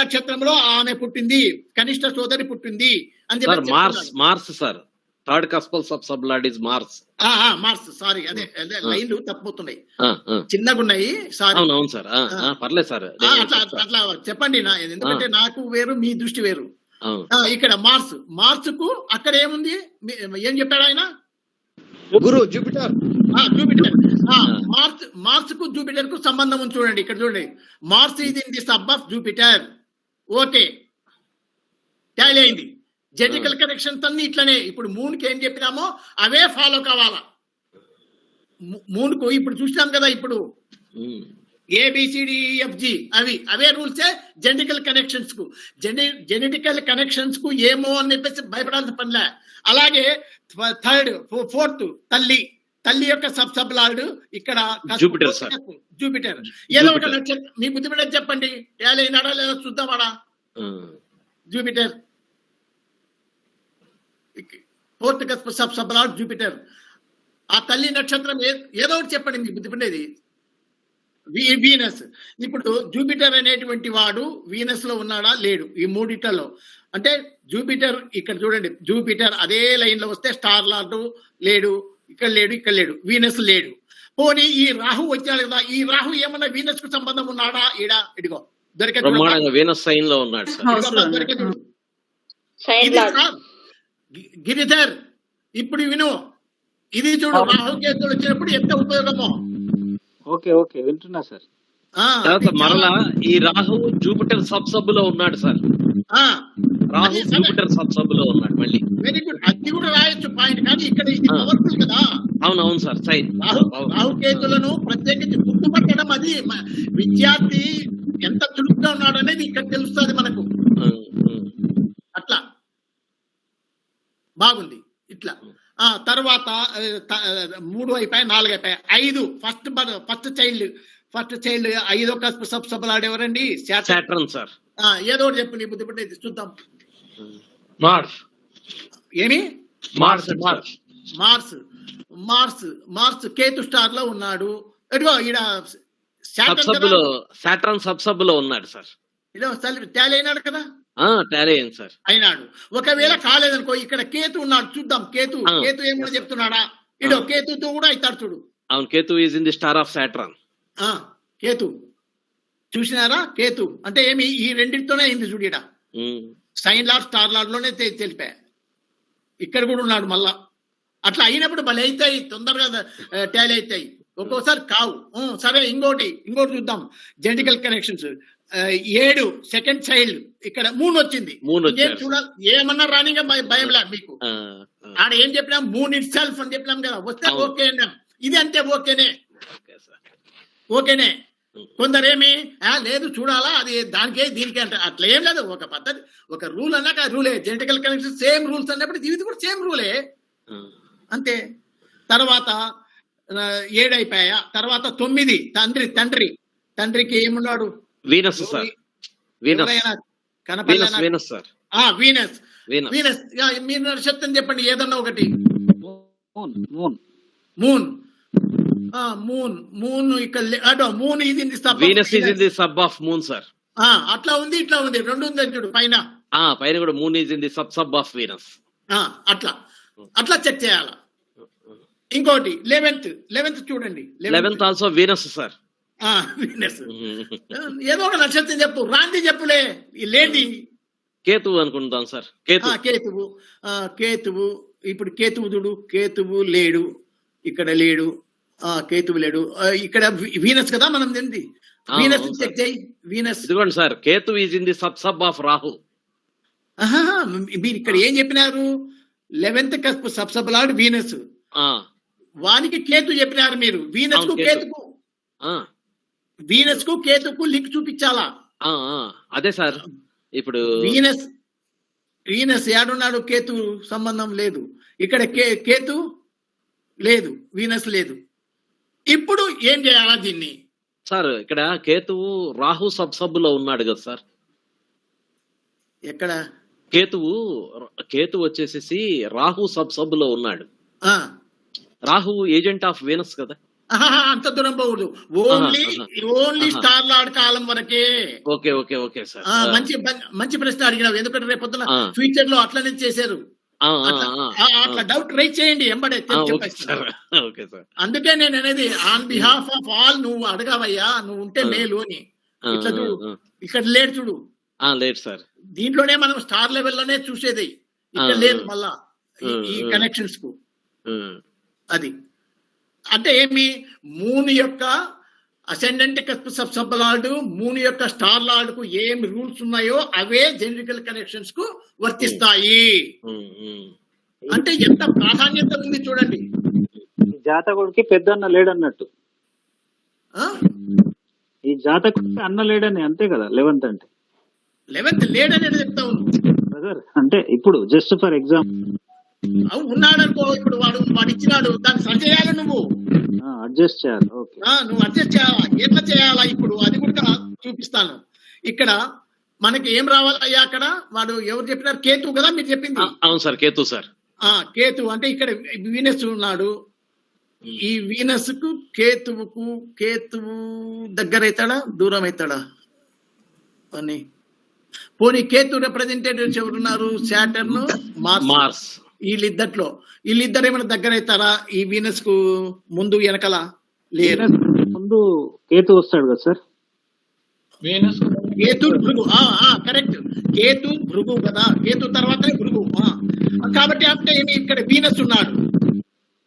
నక్షత్రంలో ఆమె పుట్టింది, కనిష్ట సోదరి పుట్టింది అని చెప్పి Mars sir. Third cuspal sub lord is Mars. Sorry, అదే లైన్లు తప్పుతున్నాయి, చిన్నగా ఉన్నాయి సార్. అవును సార్, పర్లేదు సార్, అట్లా చెప్పండి. ఎందుకంటే నాకు వేరు, మీ దృష్టి వేరు. ఇక్కడ మార్స్ కు అక్కడ ఏముంది, ఏం చెప్పాడు ఆయన? గురు జూపిటర్. మార్స్ కు జూపిటర్ కు సంబంధం ఉంది చూడండి. ఇక్కడ చూడండి, Mars is in the sub of Jupiter. Okay, tally అయింది. జెనెటికల్ కనెక్షన్స్ అన్ని ఇట్లనే. ఇప్పుడు మూన్ కి ఏం చెప్పినామో అవే ఫాలో కావాలా. మూన్ కు ఇప్పుడు చూసినాం కదా, ఇప్పుడు ABCDEFG అవే రూల్సే జెనెటికల్ కనెక్షన్స్ కు. జెనెటికల్ కనెక్షన్స్ కు ఏమో అని చెప్పేసి భయపడాల్సిన పనిలే. అలాగే ఫోర్త్ తల్లి యొక్క సబ్ లార్డ్ ఇక్కడ జూపిటర్. ఏదో ఒక నక్షత్రం మీ బుద్ధి మీద చెప్పండి, ఏలైనాడా లేదా చూద్దామాడా. Jupiter fourth sub lord Jupiter. ఆ తల్లి నక్షత్రం ఏదో ఒకటి చెప్పండి మీకు బుద్ధిపడేది. వీనస్. ఇప్పుడు జూపిటర్ అనేటువంటి వాడు వీనస్ లో ఉన్నాడా లేడు, ఈ మూడిట్లలో. అంటే జూపిటర్ ఇక్కడ చూడండి, జూపిటర్ అదే లైన్ లో వస్తే స్టార్ లార్డ్ లేడు, ఇక్కడ లేడు, ఇక్కడ లేడు, వీనస్ లేడు. పోనీ ఈ రాహు వచ్చాడు కదా, ఈ రాహు ఏమన్నా వీనస్ కు సంబంధం ఉన్నాడా? ఇడిగో దొరికే బ్రహ్మాండంగా వీనస్ సైన్ లో ఉన్నాడు సార్. గిరిధర్ ఇప్పుడు విను, ఇది చూడు, రాహుకేతులు వచ్చినప్పుడు ఎంత ఉపయోగమో. ఓకే ఓకే వింటున్నా సార్. తర్వాత మరలా ఈ రాహు జూపిటర్ సబ్ లో ఉన్నాడు సార్. రాహు జూపిటర్ సబ్ లో ఉన్నాడు మళ్ళీ. వెరీ గుడ్, అది కూడా రాయొచ్చు పాయింట్. కానీ ఇక్కడ ఇది పవర్ఫుల్ కదా. అవునవును సార్. సైన్ రాహుకేతులను ప్రత్యేకించి గుర్తుపట్టడం, అది విద్యార్థి ఎంత చురుగ్గా ఉన్నాడు అనేది ఇక్కడ తెలుస్తుంది మనకు. అట్లా బాగుంది. ఇట్లా తర్వాత 3 అయిపోయాయి, 4 అయిపోయాయి, 5. ఫస్ట్ చైల్డ్ 5వ సబ్సబులార్డ్ ఎవరండి? Saturn sir. ఏదో ఒకటి చెప్పు, నీ బుద్ధి పట్టేది చూద్దాం. మార్స్. ఏమి? మార్స్ మార్స్ కేతు స్టార్ లో ఉన్నాడు. ఎడుగో ఈడ సాటర్న్ సబ్ లో ఉన్నాడు సార్. టాలీ అయినాడు కదా. టాలీ అయింది సార్. అయినాడు. ఒకవేళ కాలేదనుకో, ఇక్కడ కేతు ఉన్నాడు, చూద్దాం. కేతు ఏమన్నా చెప్తున్నాడా? ఇడో కేతుతో కూడా అవుతాడు చూడు. అవును, Ketu is in the star of Saturn. Ketu చూసినారా? కేతు అంటే ఏమి? ఈ రెండింటితోనే అయింది చూడు. ఈడ సైన్ లార్డ్ స్టార్ లార్డ్ లోనే తెలిపా. ఇక్కడ కూడా ఉన్నాడు మళ్ళా. అట్లా అయినప్పుడు భలే అవుతాయి, తొందరగా టాలీ అవుతాయి. ఒక్కోసారి కావు. సరే, ఇంకోటి చూద్దాం. జెనెటికల్ కనెక్షన్స్ 7 సెకండ్ చైల్డ్, ఇక్కడ 3 వచ్చింది. చూడాలి, ఏమన్నా రానిగా భయం లేదు మీకు. ఆడ ఏం చెప్పినాం? 3 ఇట్ సెల్ఫ్ అని చెప్పినాం కదా. వస్తే ఓకే అన్నాం. ఇది అంటే ఓకేనే. కొందరేమి లేదు చూడాలా, అది దానికే దీనికే అంటే అట్లా ఏం లేదు. ఒక పద్ధతి, ఒక రూల్ అన్నాక రూలే. జెనెటికల్ కనెక్షన్ సేమ్ రూల్స్ అన్నప్పుడు ఇది కూడా సేమ్ రూలే, అంతే. తర్వాత 7 అయిపోయా. తర్వాత 9 తండ్రికి ఏమున్నాడు? Venus sir. వీనస్. మీరు నక్షత్రం చెప్పండి ఏదన్నా ఒకటి. మూన్ ఇక్కడ మూన్ ఇది Venus is in the sub of moon sir. అట్లా ఉంది, ఇట్లా ఉంది, 2 ఉంది చూడు పైన. పైన కూడా moon is in the sub of Venus. అట్లా చెక్ చేయాలా. ఇంకోటి 11th చూడండి. 11th also Venus sir. Venus. ఏదో ఒక నక్షత్రం చెప్పు, రాంది చెప్పులే. లేండి, కేతువు అనుకుంటాం సార్. కేతువు. ఇప్పుడు కేతువు లేడు, ఇక్కడ లేడు. కేతువు లేడు, ఇక్కడ వీనస్ కదా మనం తింది. వీనస్ చెక్ చేయి. వీనస్ ఇదిగోండి sir. Ketu is in the sub of Rahu. మీరు ఇక్కడ ఏం చెప్పినారు? 11th సబ్సబులార్డ్ Venus. వానికి కేతు చెప్పినారు మీరు. వీనస్ కు కేతుకు లింక్ చూపించాలా? అదే సార్. ఇప్పుడు వీనస్ ఏడున్నాడు? కేతు సంబంధం లేదు. ఇక్కడ కేతు లేదు, వీనస్ లేదు. ఇప్పుడు ఏం చేయాలా దీన్ని? సార్ ఇక్కడ కేతువు రాహు సబ్ లో ఉన్నాడు కదా సార్. ఎక్కడ? కేతు వచ్చేసేసి రాహు సబ్ లో ఉన్నాడు. రాహు ఏజెంట్ ఆఫ్ వీనస్ కదా. అంత దూరం పోకూడదు. ఓన్లీ స్టార్ లార్డ్ కాలం వరకే. Okay sir. మంచి ప్రశ్న అడిగినావు. ఎందుకంటే రేపు పొద్దున ఫ్యూచర్ లో అట్లనే చేశారు. అట్లా డౌట్ రైజ్ చేయండి ఎంబడే. అందుకే నేను అనేది ఆన్ బిహాఫ్ ఆఫ్ ఆల్ నువ్వు అడగవయ్యా, నువ్వు ఉంటే మేలు అని. ఇట్లా చూడు, ఇక్కడ లేడు చూడు. లేదు సార్. దీంట్లోనే మనం స్టార్ లెవెల్లోనే చూసేది, ఇక్కడ లేదు మళ్ళా ఈ కనెక్షన్స్ కు. అది అంటే ఏమి? మూన్ యొక్క అసెండెంట్ సబ్ లార్డ్, మూన్ యొక్క స్టార్ లార్డ్ కు ఏం రూల్స్ ఉన్నాయో అవే జెనెటికల్ కనెక్షన్స్ కు వర్తిస్తాయి. అంటే ఎంత ప్రాధాన్యత ఉంది చూడండి. జాతకుడికి పెద్ద అన్న లేడన్నట్టు. ఈ జాతకుడికి అన్న లేడని, అంతే కదా. 11th అంటే 11th లేడని చెప్తావు బ్రదర్. అంటే ఇప్పుడు జస్ట్ ఫర్ ఎగ్జాంపుల్ ఉన్నాడనుకో, ఇప్పుడు వాడు ఇచ్చినాడు, దాన్ని సరి చేయాలి. నువ్వు అడ్జస్ట్ చేయాలి. నువ్వు అడ్జస్ట్ చేయాలా. ఎట్లా చేయాలా ఇప్పుడు అది కూడా చూపిస్తాను. ఇక్కడ మనకి ఏం రావాలయ్యా? అక్కడ వాడు ఎవరు చెప్పినారు? కేతు కదా మీరు చెప్పింది. అవును సార్, కేతు సార్. కేతు అంటే ఇక్కడ వీనస్ ఉన్నాడు, ఈ వీనస్ కు కేతువు దగ్గర అవుతాడా దూరం అవుతాడా అని పోనీ కేతు రిప్రజెంటేటివ్స్ ఎవరున్నారు సాటర్న్ మార్స్. వీళ్ళిద్దరు ఏమైనా దగ్గర అవుతారా ఈ వీనస్ కు ముందు వెనకల లేరు. ముందు కేతు వస్తాడు కదా సార్. కేతు భృగు కరెక్ట్, కేతు భృగు కదా, కేతు తర్వాతనే భృగు. కాబట్టి అంటే ఏమి ఇక్కడ వీనస్ ఉన్నాడు.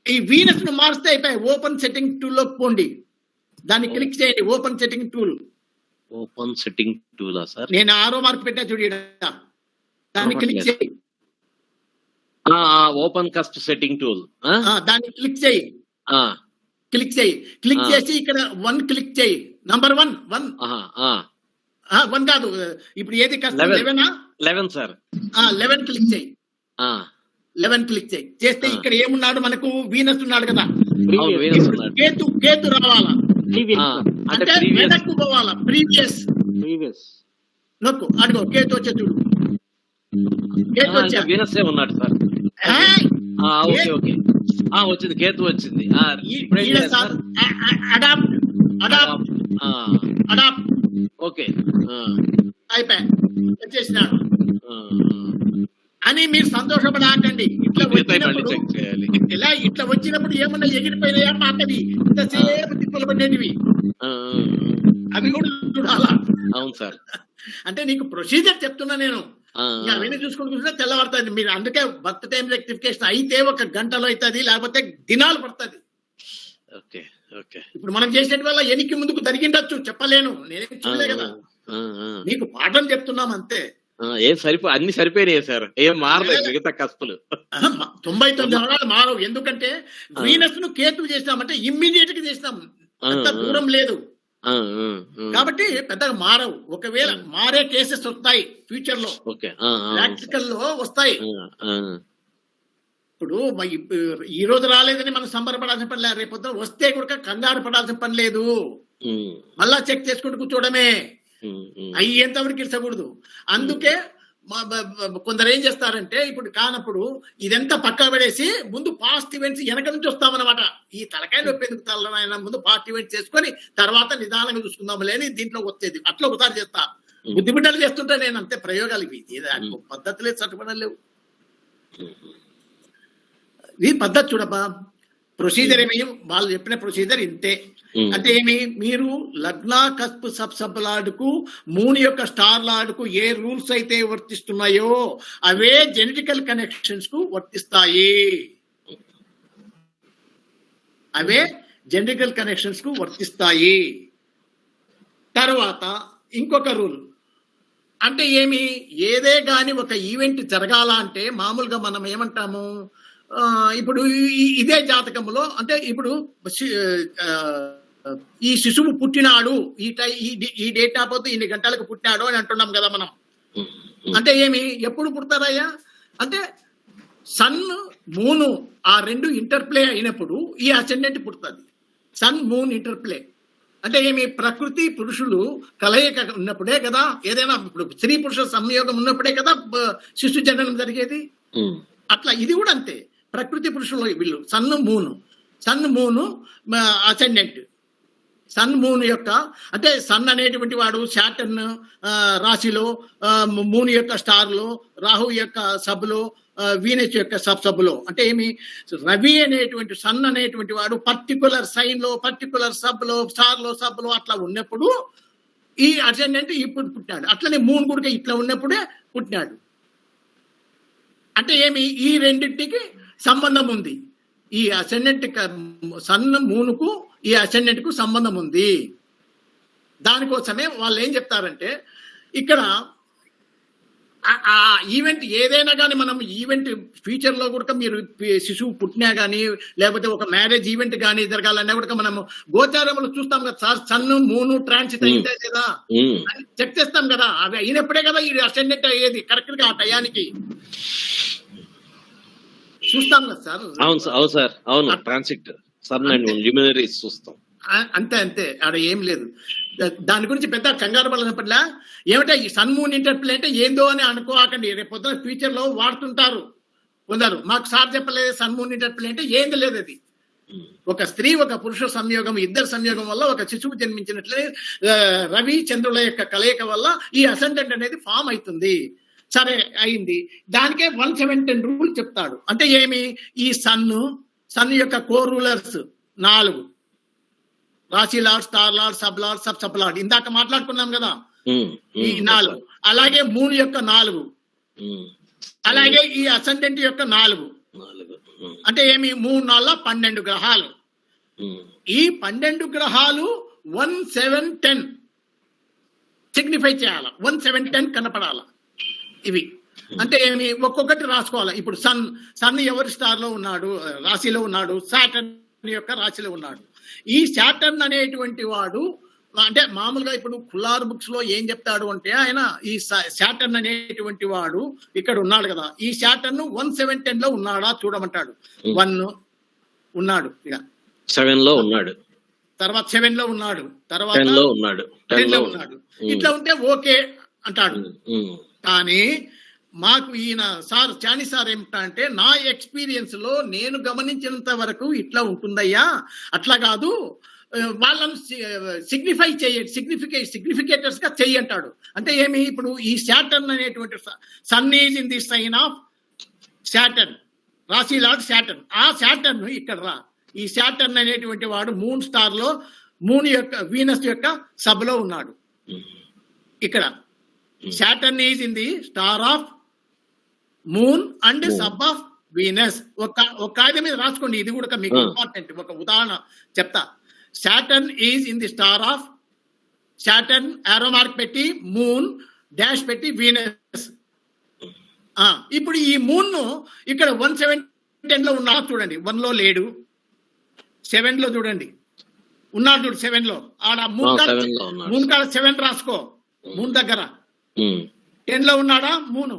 ఈ వీనస్ ను మారిస్తే అయిపోయి ఓపెన్ సెట్టింగ్ టూల్ లో పోండి, దాన్ని క్లిక్ చేయండి. Open setting tool sir. నేను 6వ మార్క్ పెట్టా చూడ, దాన్ని క్లిక్ చేయి. ఓపెన్ కస్ట్ సెట్టింగ్ టూల్ దాన్ని క్లిక్ చేయి. క్లిక్ చేసి ఇక్కడ 1 క్లిక్ చేయి. నంబర్ 1 కాదు, ఇప్పుడు ఏది కష్టం 11 సార్. 11 క్లిక్ చేయి. 11 క్లిక్ చేయి. చేస్తే ఇక్కడ ఏమున్నాడు మనకు వీనస్ ఉన్నాడు కదా, కేతు రావాలా అంటే వెనక్కు పోవాలా, ప్రీవియస్ నొక్కు. అడుగు కేతు వచ్చే చూడు, కేతు వచ్చా వీనస్ ఉన్నాడు సార్. వచ్చింది, కేతు వచ్చింది. అడాప్ట్ ఓకే అయిపోయా వచ్చేసినాడు అని మీరు సంతోషపడాకండి. ఇట్లా వచ్చినప్పుడు ఏమన్నా ఎగిరిపోయినాయా మాకది ఇంతసేపు తిప్పలు పడేటివి అవి కూడా చూడాలా. అవును సార్. అంటే నీకు ప్రొసీజర్ చెప్తున్నా నేను, అవన్నీ చూసుకుంటూ కూర్చుంటే తెల్లవారుతుంది. మీరు అందుకే బర్త్ టైం రెక్టిఫికేషన్ అయితే 1 గంటలో అవుతుంది, లేకపోతే దినాలు పడుతుంది. ఇప్పుడు మనం చేసేటి వల్ల ఎనికి ముందుకు జరిగిండొచ్చు, చెప్పలేను, నేనేం చూడలే కదా. నీకు పాఠం చెప్తున్నాం అంతే. అన్ని సరిపోయినాయి సార్, ఏం మారలేదు మిగతా కష్టాలు. 99 అవరాలు మారవు. ఎందుకంటే వీనస్ ను కేతు చేసినామంటే ఇమ్మీడియట్ గా చేసినాం, అంత దూరం లేదు కాబట్టి పెద్దగా మారవు. ఒకవేళ మారే కేసెస్ వస్తాయి ఫ్యూచర్ లో, ప్రాక్టికల్ లో వస్తాయి. ఇప్పుడు ఈ రోజు రాలేదని మనం సంబరపడాల్సిన పని లేదు, రేపు వస్తే కూడా కంగారు పడాల్సిన పని లేదు. మళ్ళా చెక్ చేసుకుంటూ కూర్చోవడమే, అయ్యేంత వరకు ఇచ్చకూడదు. అందుకే కొందరు ఏం చేస్తారంటే ఇప్పుడు కానప్పుడు ఇదంతా పక్కా పడేసి ముందు పాస్ట్ ఈవెంట్స్ వెనక నుంచి వస్తామన్నమాట. ఈ తలకాయ నొప్పి ఎందుకు తలనైనా, ముందు పాస్ట్ ఈవెంట్స్ చేసుకొని తర్వాత నిదానంగా చూసుకుందాము లేని దీంట్లో వచ్చేది. అట్లా ఒకసారి చేస్తా, బుద్ధి బిడ్డలు చేస్తుంటే నేను అంతే. ప్రయోగాలు ఇవి పద్ధతి లేదు, చట్టబడలు లేవు. ఈ పద్ధతి చూడబ్బా, ప్రొసీజర్ ఏమి వాళ్ళు చెప్పిన ప్రొసీజర్ ఇంతే. అంటే ఏమి, మీరు లగ్న కస్ప్ సబ్ లార్డ్కు మూన్ యొక్క స్టార్ లార్డ్కు ఏ రూల్స్ అయితే వర్తిస్తున్నాయో అవే జెనెటికల్ కనెక్షన్స్ కు వర్తిస్తాయి. తర్వాత ఇంకొక రూల్ అంటే ఏమి, ఏదే గాని ఒక ఈవెంట్ జరగాల అంటే మామూలుగా మనం ఏమంటాము, ఇప్పుడు ఇదే జాతకంలో అంటే ఇప్పుడు ఈ శిశువు పుట్టినాడు, ఈ డేట్ ఆఫ్ బర్త్ ఇన్ని గంటలకు పుట్టినాడు అని అంటున్నాం కదా మనం. అంటే ఏమి, ఎప్పుడు పుడతారయ్యా అంటే సన్ మూన్ ఆ రెండు ఇంటర్ప్లే అయినప్పుడు ఈ అసెండెంట్ పుడుతుంది. సన్ మూన్ ఇంటర్ప్లే అంటే ఏమి, ప్రకృతి పురుషులు కలయిక ఉన్నప్పుడే కదా, ఏదైనా ఇప్పుడు స్త్రీ పురుష సంయోగం ఉన్నప్పుడే కదా శిశు జననం జరిగేది. అట్లా ఇది కూడా అంతే, ప్రకృతి పురుషులు వీళ్ళు సన్ మూను అసెండెంట్. సన్ మూన్ యొక్క అంటే సన్ అనేటువంటి వాడు శాటర్న్ రాశిలో, మూన్ యొక్క స్టార్ లో, రాహు యొక్క సబ్ లో, వీనస్ యొక్క సబ్లో. అంటే ఏమి, రవి అనేటువంటి సన్ అనేటువంటి వాడు పర్టికులర్ సైన్ లో, పర్టికులర్ సబ్ లో, స్టార్ లో, సబ్ లో అట్లా ఉన్నప్పుడు ఈ అసెండెంట్ ఇప్పుడు పుట్టినాడు. అట్లనే మూన్ కూడా ఇట్లా ఉన్నప్పుడే పుట్టినాడు. అంటే ఏమి, ఈ రెండింటికి సంబంధం ఉంది. ఈ అసెండెంట్ సన్ మూనుకు ఈ అసెండెంట్ కు సంబంధం ఉంది. దానికోసమే వాళ్ళు ఏం చెప్తారంటే ఇక్కడ ఆ ఈవెంట్ ఏదైనా కానీ మనం ఈవెంట్ ఫ్యూచర్ లో కూడా మీరు శిశువు పుట్టినా కానీ లేకపోతే ఒక మ్యారేజ్ ఈవెంట్ కానీ జరగాలన్నా కూడా మనం గోచారంలో చూస్తాం కదా సార్, సన్ మూను ట్రాన్సిట్ అయితే కదా చెక్ చేస్తాం కదా, అవి అయినప్పుడే కదా ఈ అసెండెంట్ అయ్యేది కరెక్ట్ గా ఆ టయానికి చూస్తాం కదా సార్. అవును సార్, అవును, ట్రాన్సిట్ సన్ అండ్ ల్యూమినరీస్ చూస్తాం. అంతే ఆడ ఏం లేదు. దాని గురించి పెద్ద కంగారు పడినప్పట్లా ఏమంటే ఈ సన్ మూన్ ఇంటర్ప్లే అంటే ఏందో అని అనుకోకండి. రేపు పొద్దున ఫ్యూచర్ లో వాడుతుంటారు కొందరు. మాకు సార్ చెప్పలేదు సన్ మూన్ ఇంటర్ప్లే అంటే ఏంది లేదు, అది ఒక స్త్రీ ఒక పురుష సంయోగం, ఇద్దరు సంయోగం వల్ల ఒక శిశువు జన్మించినట్లే రవి చంద్రుల యొక్క కలయిక వల్ల ఈ అసెండెంట్ అనేది ఫామ్ అవుతుంది. సరే అయింది. దానికే 117 రూల్ చెప్తాడు. అంటే ఏమి? ఈ సన్ యొక్క కోర్ రూలర్స్ 4, రాశి lord, star lord, sub lord, sub lord, ఇందాక మాట్లాడుకున్నాం కదా, ఈ 4. అలాగే మూన్ యొక్క 4, అలాగే ఈ అసెండెంట్ యొక్క 4. అంటే ఏమి? 3 4 12 గ్రహాలు. ఈ 12 గ్రహాలు 1710 సిగ్నిఫై చేయాల, 1710 కనపడాల. ఇవి అంటే ఏమి? ఒక్కొక్కటి రాసుకోవాలి. ఇప్పుడు సన్ ఎవరి స్టార్ లో ఉన్నాడు, రాశిలో ఉన్నాడు, సాటర్న్ యొక్క రాశిలో ఉన్నాడు. ఈ సాటర్న్ అనేటువంటి వాడు అంటే మామూలుగా ఇప్పుడు కులార్ బుక్స్ లో ఏం చెప్తాడు అంటే ఆయన ఈ సాటర్న్ అనేటువంటి వాడు ఇక్కడ ఉన్నాడు కదా, ఈ సాటర్న్ 117 లో ఉన్నాడా చూడమంటాడు. 1 ఉన్నాడు, ఇక 7 లో ఉన్నాడు, తర్వాత 7 లో ఉన్నాడు, తర్వాత 10 లో ఉన్నాడు, 10 లో ఉన్నాడు. ఇట్లా ఉంటే ఓకే అంటాడు. కానీ మాకు ఈయన చాని సార్ ఏమిటంటే, నా ఎక్స్పీరియన్స్ లో నేను గమనించినంత వరకు ఇట్లా ఉంటుందయ్యా, అట్లా కాదు, వాళ్ళను సిగ్నిఫై సిగ్నిఫికేటర్స్ గా చెయ్యి అంటాడు. అంటే ఏమి? ఇప్పుడు ఈ సాటర్న్ అనేటువంటి sun is in the sign of Saturn, రాశి లార్డ్ సాటర్న్. ఆ సాటర్న్ ఇక్కడ రా. ఈ సాటర్న్ అనేటువంటి వాడు మూన్ స్టార్ లో, మూన్ యొక్క వీనస్ యొక్క సబ్ లో ఉన్నాడు. ఇక్కడ Saturn is in the star of moon and sub of Venus. ఒక కాగితం మీద రాసుకోండి, ఇది కూడా మీకు ఇంపార్టెంట్. ఒక ఉదాహరణ చెప్తా. Saturn is in the star of Saturn, ఆరో మార్క్ పెట్టి, మూన్ డాష్ పెట్టి, వీనస్. ఇప్పుడు ఈ మూన్ ను ఇక్కడ 117 లో ఉన్నా చూడండి, 1 లో లేడు. 7 లో చూడండి ఉన్నాడు, చూడు 7 లో. ఆడ మూన్ కాడ 7 రాసుకో, మూన్ దగ్గర. 10 లో ఉన్నాడా మూను?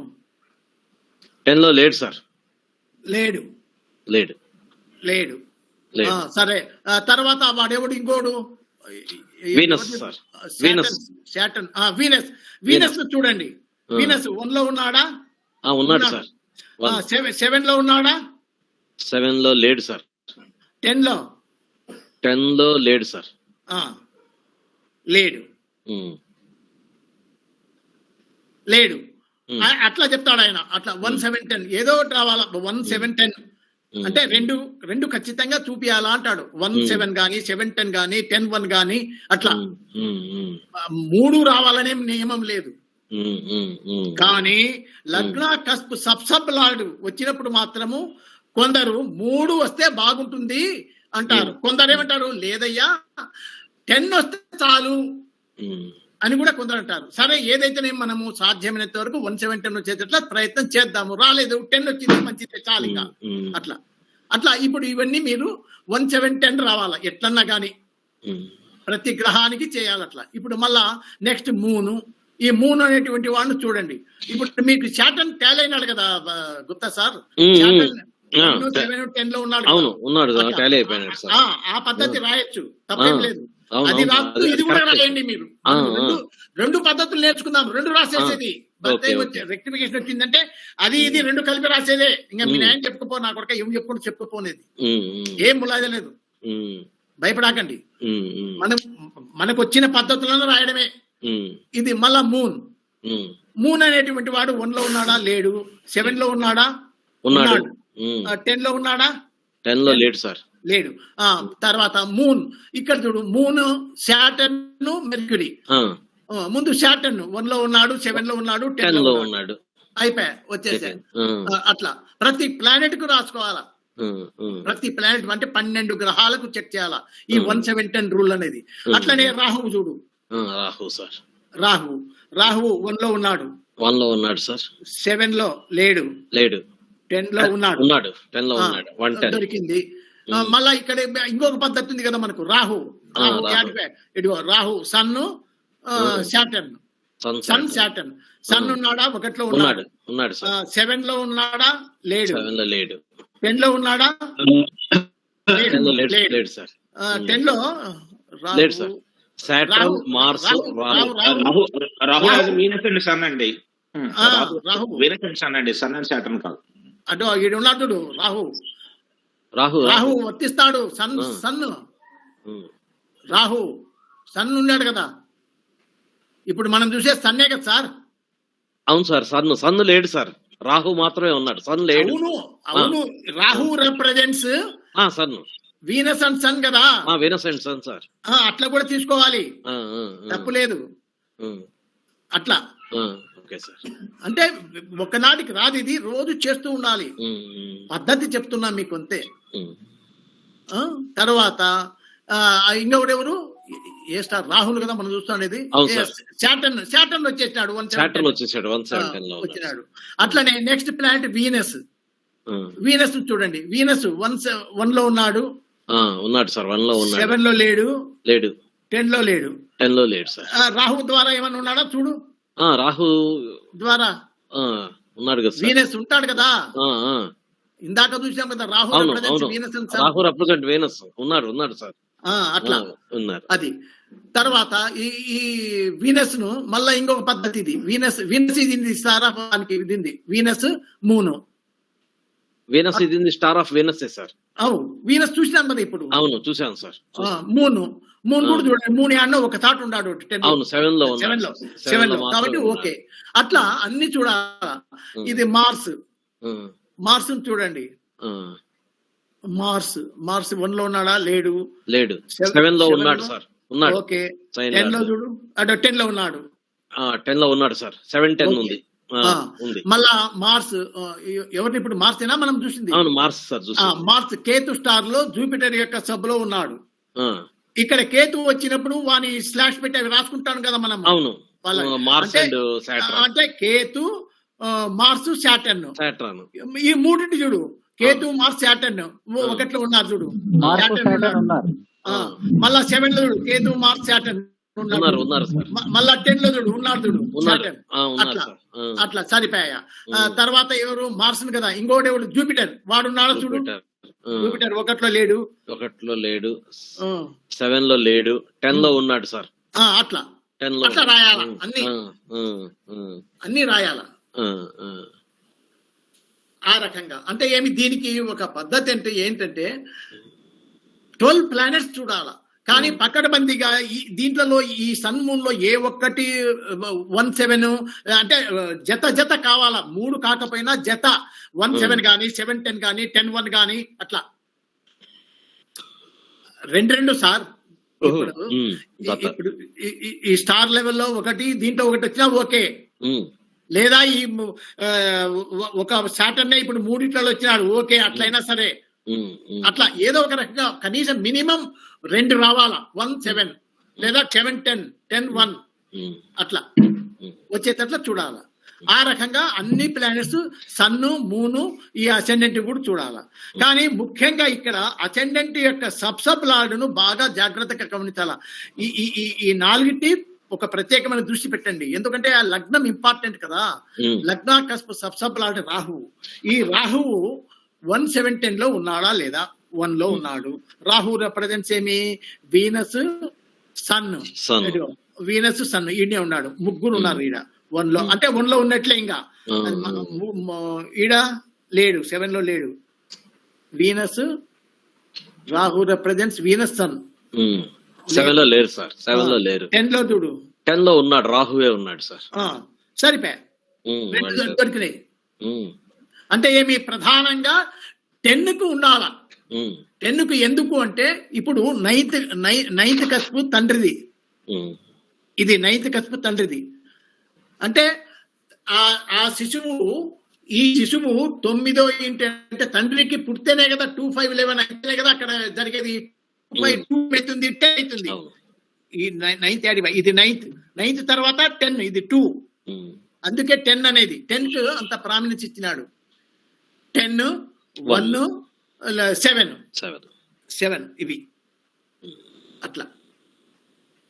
10 లో లేడు సార్, లేడు. సరే, తర్వాత వాడెవడు ఇంకోడు? వీనస్ సార్, సాటర్న్, వీనస్ చూడండి. వీనస్ 1 లో ఉన్నాడా? ఉన్నాడు సార్. 7 లో ఉన్నాడా? 7 లో లేడు సార్. 10 లో లేడు సార్. లేడు. అట్లా చెప్తాడు ఆయన. అట్లా 117 ఏదో ఒకటి రావాలా. 117 అంటే రెండు ఖచ్చితంగా చూపియాలా అంటాడు. 17 గానీ, 710 గానీ, 10-1 గానీ, అట్లా 3 రావాలనే నియమం లేదు. కానీ లగ్న కస్ప్ సబ్ లార్డ్ వచ్చినప్పుడు మాత్రము కొందరు 3 వస్తే బాగుంటుంది అంటారు. కొందరు ఏమంటారు, లేదయ్యా 10 వస్తే చాలు అని కూడా కొందరు అంటారు. సరే, ఏదైతేనే మనము సాధ్యమైనంత వరకు 117 వచ్చేటట్లా ప్రయత్నం చేద్దాము. రాలేదు, 10 వచ్చింది, మంచిది, చాలు ఇంకా. అట్లా ఇప్పుడు ఇవన్నీ మీరు 117 రావాలా ఎట్లన్నా కానీ, ప్రతి గ్రహానికి చేయాలి అట్లా. ఇప్పుడు మళ్ళా నెక్స్ట్ మూను. ఈ మూన్ అనేటువంటి వాడిని చూడండి. ఇప్పుడు మీకు సాటర్న్ టాలీ అయినాడు కదా గుప్తా సార్, 7-10 లో ఉన్నాడు. ఆ పద్ధతి రాయొచ్చు, తప్పేం లేదు. అది రాదు, ఇది కూడా రాయండి మీరు. రెండు పద్ధతులు నేర్చుకుందాం, 2 రాసేసేది. రెక్టిఫికేషన్ వచ్చిందంటే అది ఇది 2 కలిపి రాసేదే. ఇంకా మీ న్యాయం చెప్పుకోపో, నా కొడుక ఏం చెప్పుకుంటూ చెప్పుకోనేది, ఏం ములాజ లేదు. భయపడాకండి, మనకు వచ్చిన పద్ధతులను రాయడమే. ఇది మళ్ళా మూన్ అనేటువంటి వాడు 1 లో ఉన్నాడా? లేడు. 7 లో ఉన్నాడా? ఉన్నాడు. 10 లో ఉన్నాడా? 10 లో లేడు సార్, లేడు. తర్వాత మూన్ ఇక్కడ చూడు, మూన్, సాటర్న్, మెర్క్యూరీ. ముందు సాటర్న్ 1 లో ఉన్నాడు, 7 లో ఉన్నాడు, 10 లో ఉన్నాడు, అయిపోయా వచ్చేసా. అట్లా ప్రతి ప్లానెట్ కు రాసుకోవాలా. ప్రతి ప్లానెట్ అంటే 12 గ్రహాలకు చెక్ చేయాలా ఈ 117 రూల్ అనేది. అట్లనే రాహువు చూడు, రాహువు 1 లో ఉన్నాడు, 1 లో ఉన్నాడు సార్. 7 లో లేడు, 10 లో ఉన్నాడు, 10 లో ఉన్నాడు, 110 దొరికింది. మళ్ళా ఇక్కడ ఇంకొక పద్ధతి ఉంది కదా మనకు, రాహు ఇదిగో రాహు, సన్, సాటర్న్. సన్ ఉన్నాడా? 1 లో ఉన్నాడు. 7 లో ఉన్నాడా? లేడు. 10 లో ఉన్నాడా? లేడు సార్. 10 లో లేడు sir. Saturn, Mars, Rahu Venus and sun అండి. రాహు వీనస్ అండ్ సన్ అండి, సన్ అండ్ సాటర్న్ కాదు. అటు ఈడు ఉన్నాడు రాహు. రాహు రాహు వర్తిస్తాడు. సన్ ఆ. Sun um. రాహు సన్ ఉన్నాడు కదా, ఇప్పుడు మనం చూసే సన్నే కదా సార్. అవును సార్, సన్ లేడు సార్, రాహు మాత్రమే ఉన్నాడు, సన్ లేడు. అవును అవును, Rahu represents sun Venus and sun కదా. Venus and sun sir. అట్లా కూడా తీసుకోవాలి, ఆ, ఆ, తప్పు లేదు. ఉమ్, అట్లా ఆ, ఓకే సార్. అంటే ఒకనాటికి రాదు, ఇది రోజు చేస్తూ ఉండాలి. ఉమ్, ఉమ్, పద్ధతి చెప్తున్నా మీకు అంతే. ఉమ్. తర్వాత ఇంకొకటి ఎవరు, ఏ స్టార్, రాహుల్ కదా మనం చూస్తానేది. అవును సార్. శాటర్న్ వచ్చేసినాడు, సాటర్న్ వచ్చేసాడు 117 లో వచ్చినాడు. అట్లనే నెక్స్ట్ ప్లానెట్ వీనస్. ఉన్నాడు. వీనస్ చూడండి, వీనస్ 1 లో ఉన్నాడు, ఉన్నాడు సార్, 1 లో ఉన్నాడు. 7 లో లేడు, లేడు, 10 లో లేడు. 10 లో లేడు సార్. రాహు ద్వారా ఏమన్నా ఉన్నాడా చూడు, రాహు ద్వారా ఉన్నాడు కదా సార్. వీనస్ ఉంటాడు కదా. ఆ, ఆ. ఇందాక చూసాం కదా, రాహు అవును represents అవును, Venus and Sun. Rahu represent Venus. ఉన్నాడు సార్. అట్లా ఉన్నారు. అది. తర్వాత ఈ వీనస్ ను మళ్ళా ఇంకొక పద్ధతి, ఇది వీనస్ ఇది ఇస్తారా ఇది వీనస్ మూను. వీనస్ ఇది స్టార్ ఆఫ్ వీనస్ సార్. అవు వీనస్ చూసినాం కదా ఇప్పుడు. అవును చూశాను సార్. మూను కూడా చూడండి, మూడు అన్న ఒక తాట ఉన్నాడు, 10 లో. అవును 7 లో సెవెన్ లో మాత్రమే కాబట్టి ఉన్నాడు. ఓకే. అట్లా అన్ని చూడాల. ఇది మార్స్ చూడండి, మార్స్ 1 లో ఉన్నాడా, లేడు. 7 లో ఉన్నాడు సార్. ఉన్నాడు. ఓకే. Sign 10 లో లేదు. చూడు, అటు 10 లో ఉన్నాడు. 10 లో ఉన్నాడు సార్. 7-10 ఓకే. ఉంది. ఉంది. మళ్ళా మార్స్ ఎవరిని ఇప్పుడు మార్సేనా మనం చూసింది? అవును మార్స్ సార్ చూసి. మార్స్ కేతు స్టార్ లో జూపిటర్ యొక్క సబ్ లో ఉన్నాడు. ఆ, ఇక్కడ కేతు వచ్చినప్పుడు వాని స్లాష్ పెట్టి అవి రాసుకుంటాం కదా మనం. అవును మార్స్ అండ్ సాటర్న్. అంటే కేతు, మార్స్, సాటర్న్, ఈ మూడింటి చూడు, కేతు, మార్స్, సాటర్న్ ఒకట్లో ఉన్నారు చూడు. Saturn ఉన్నాడు. మళ్ళా 7 లో చూడు, కేతు, మార్స్, సాటర్న్ ఉన్నారు సార్. మళ్ళా 10 లో చూడు ఉన్నాడు చూడు, Saturn. ఉన్నారు అట్లా సార్. అట్లా సరిపోయా. తర్వాత ఎవరు మార్స్ కదా, ఇంకోటి ఎవరు జూపిటర్, వాడు ఉన్నాడు చూడు. జూపిటర్ 1 లో లేడు, 1 లో లేడు, 7 లో లేడు, 10 లో ఉన్నాడు సార్. అట్లా 10 లో అట్లా రాయాల, అన్ని రాయాల ఆ రకంగా. అంటే ఏమి, దీనికి ఒక పద్ధతి అంటే ఏంటంటే 12 ప్లానెట్స్ చూడాల. కానీ పకడ్బందీగా దీంట్లో ఈ సన్ మూన్ లో ఏ ఒక్కటి 17 అంటే జత కావాలా, 3 కాకపోయినా జత 17 కానీ 7-10 కానీ 10-1 కానీ అట్లా 2 సార్. ఇప్పుడు ఈ స్టార్ లెవెల్లో ఒకటి, దీంట్లో ఒకటి వచ్చినా ఓకే. లేదా ఈ ఒక సాటర్నే ఇప్పుడు 3 వచ్చినాడు ఓకే, అట్లయినా సరే. అట్లా ఏదో ఒక రకంగా కనీసం మినిమం 2 రావాలా, 1-7 లేదా 7-10, 10-1 అట్లా వచ్చేటట్లా చూడాల. ఆ రకంగా అన్ని ప్లానెట్స్, సన్ను, మూను, ఈ అసెండెంట్ కూడా చూడాల. కానీ ముఖ్యంగా ఇక్కడ అసెండెంట్ యొక్క సబ్ లార్డును బాగా జాగ్రత్తగా గమనించాల. ఈ 4 ఒక ప్రత్యేకమైన దృష్టి పెట్టండి, ఎందుకంటే ఆ లగ్నం ఇంపార్టెంట్ కదా. లగ్న కస్ప్ సబ్ లార్డ్ రాహువు. ఈ రాహువు 1-7-10 లో ఉన్నాడా లేదా? 1 లో ఉన్నాడు. రాహు రిప్రజెంట్స్ ఏమి? Venus, sun. వీనస్, సన్ ఈడనే ఉన్నాడు, ముగ్గురు ఉన్నారు ఈడ 1 లో. అంటే 1 లో ఉన్నట్లే. ఇంకా ఈడ లేడు, 7 లో లేడు. Venus, Rahu represents Venus, sun. 7 లో లేరు సార్. 7 లో లేరు. 10 లో చూడు, 10 లో ఉన్నాడు, రాహువే ఉన్నాడు సార్. సరిపోయా, 2 దొరికినాయి. అంటే ఏమి, ప్రధానంగా 10 కు ఉండాల. 10 కు ఎందుకు అంటే ఇప్పుడు 9th కస్పు తండ్రిది, ఇది 9th కస్పు తండ్రిది. అంటే ఆ శిశువు, ఈ శిశువు 9వ ఇంటి అంటే తండ్రికి పుడితేనే కదా 2-5-11 అయితేనే కదా అక్కడ జరిగేది. 2 అవుతుంది, 10 అవుతుంది. ఈ 9th యాడ్, ఇది 9th తర్వాత 10, ఇది 2. అందుకే 10 అనేది 10 కు అంత ప్రామినెన్స్ ఇచ్చినాడు. 10, 1, 7 ఇవి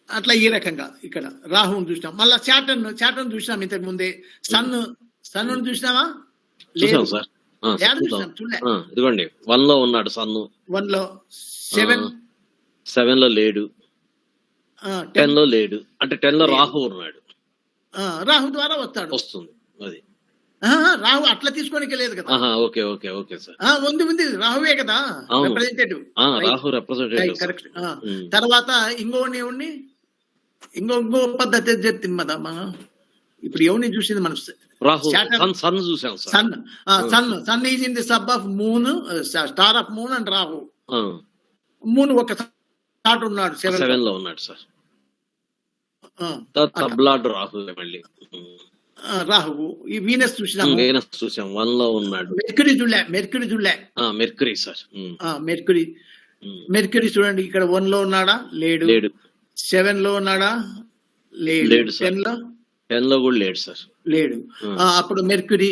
అట్లా ఈ రకంగా ఇక్కడ రాహుని చూసినాం. మళ్ళా సాటర్న్ చూసినాం ఇంతకు ముందే. సన్ చూసినావా? చూసాం సార్. చూడలే. ఇదిగోండి 1 లో ఉన్నాడు సన్ను. 1 లో 7 లో లేడు, 10 లో లేడు. అంటే 10 లో రాహు ఉన్నాడు. రాహు ద్వారా వస్తుంది అది. రాహు అట్లా తీసుకోనికి లేదు కదా. Okay okay okay sir. ఉంది రాహువే కదా అవును. రిప్రజెంటేటివ్. Rahu representative correct. తర్వాత ఇంకో పద్ధతి చెప్తుంది కదా మనం. ఇప్పుడు ఎవరిని చూసింది మనం? రాహు సన్ చూసాం sir. Sun is in the sub of moon, star of moon and Rahu. Moon ఒక స్టార్ట్ ఉన్నాడు 7 లో ఉన్నాడు సార్. తబ్లాడ్ రాహు మళ్ళీ రాహువు. ఈ వీనస్ చూసినాము, వీనస్ చూసాం 1 లో ఉన్నాడు. మెర్క్యూరీ చూడలే మెర్క్యూరీ సార్. మెర్క్యూరీ చూడండి, ఇక్కడ 1 లో ఉన్నాడా? లేడు. 7 లో ఉన్నాడా? లేడు. 10 లో కూడా లేడు సార్. లేడు. అప్పుడు మెర్క్యూరీ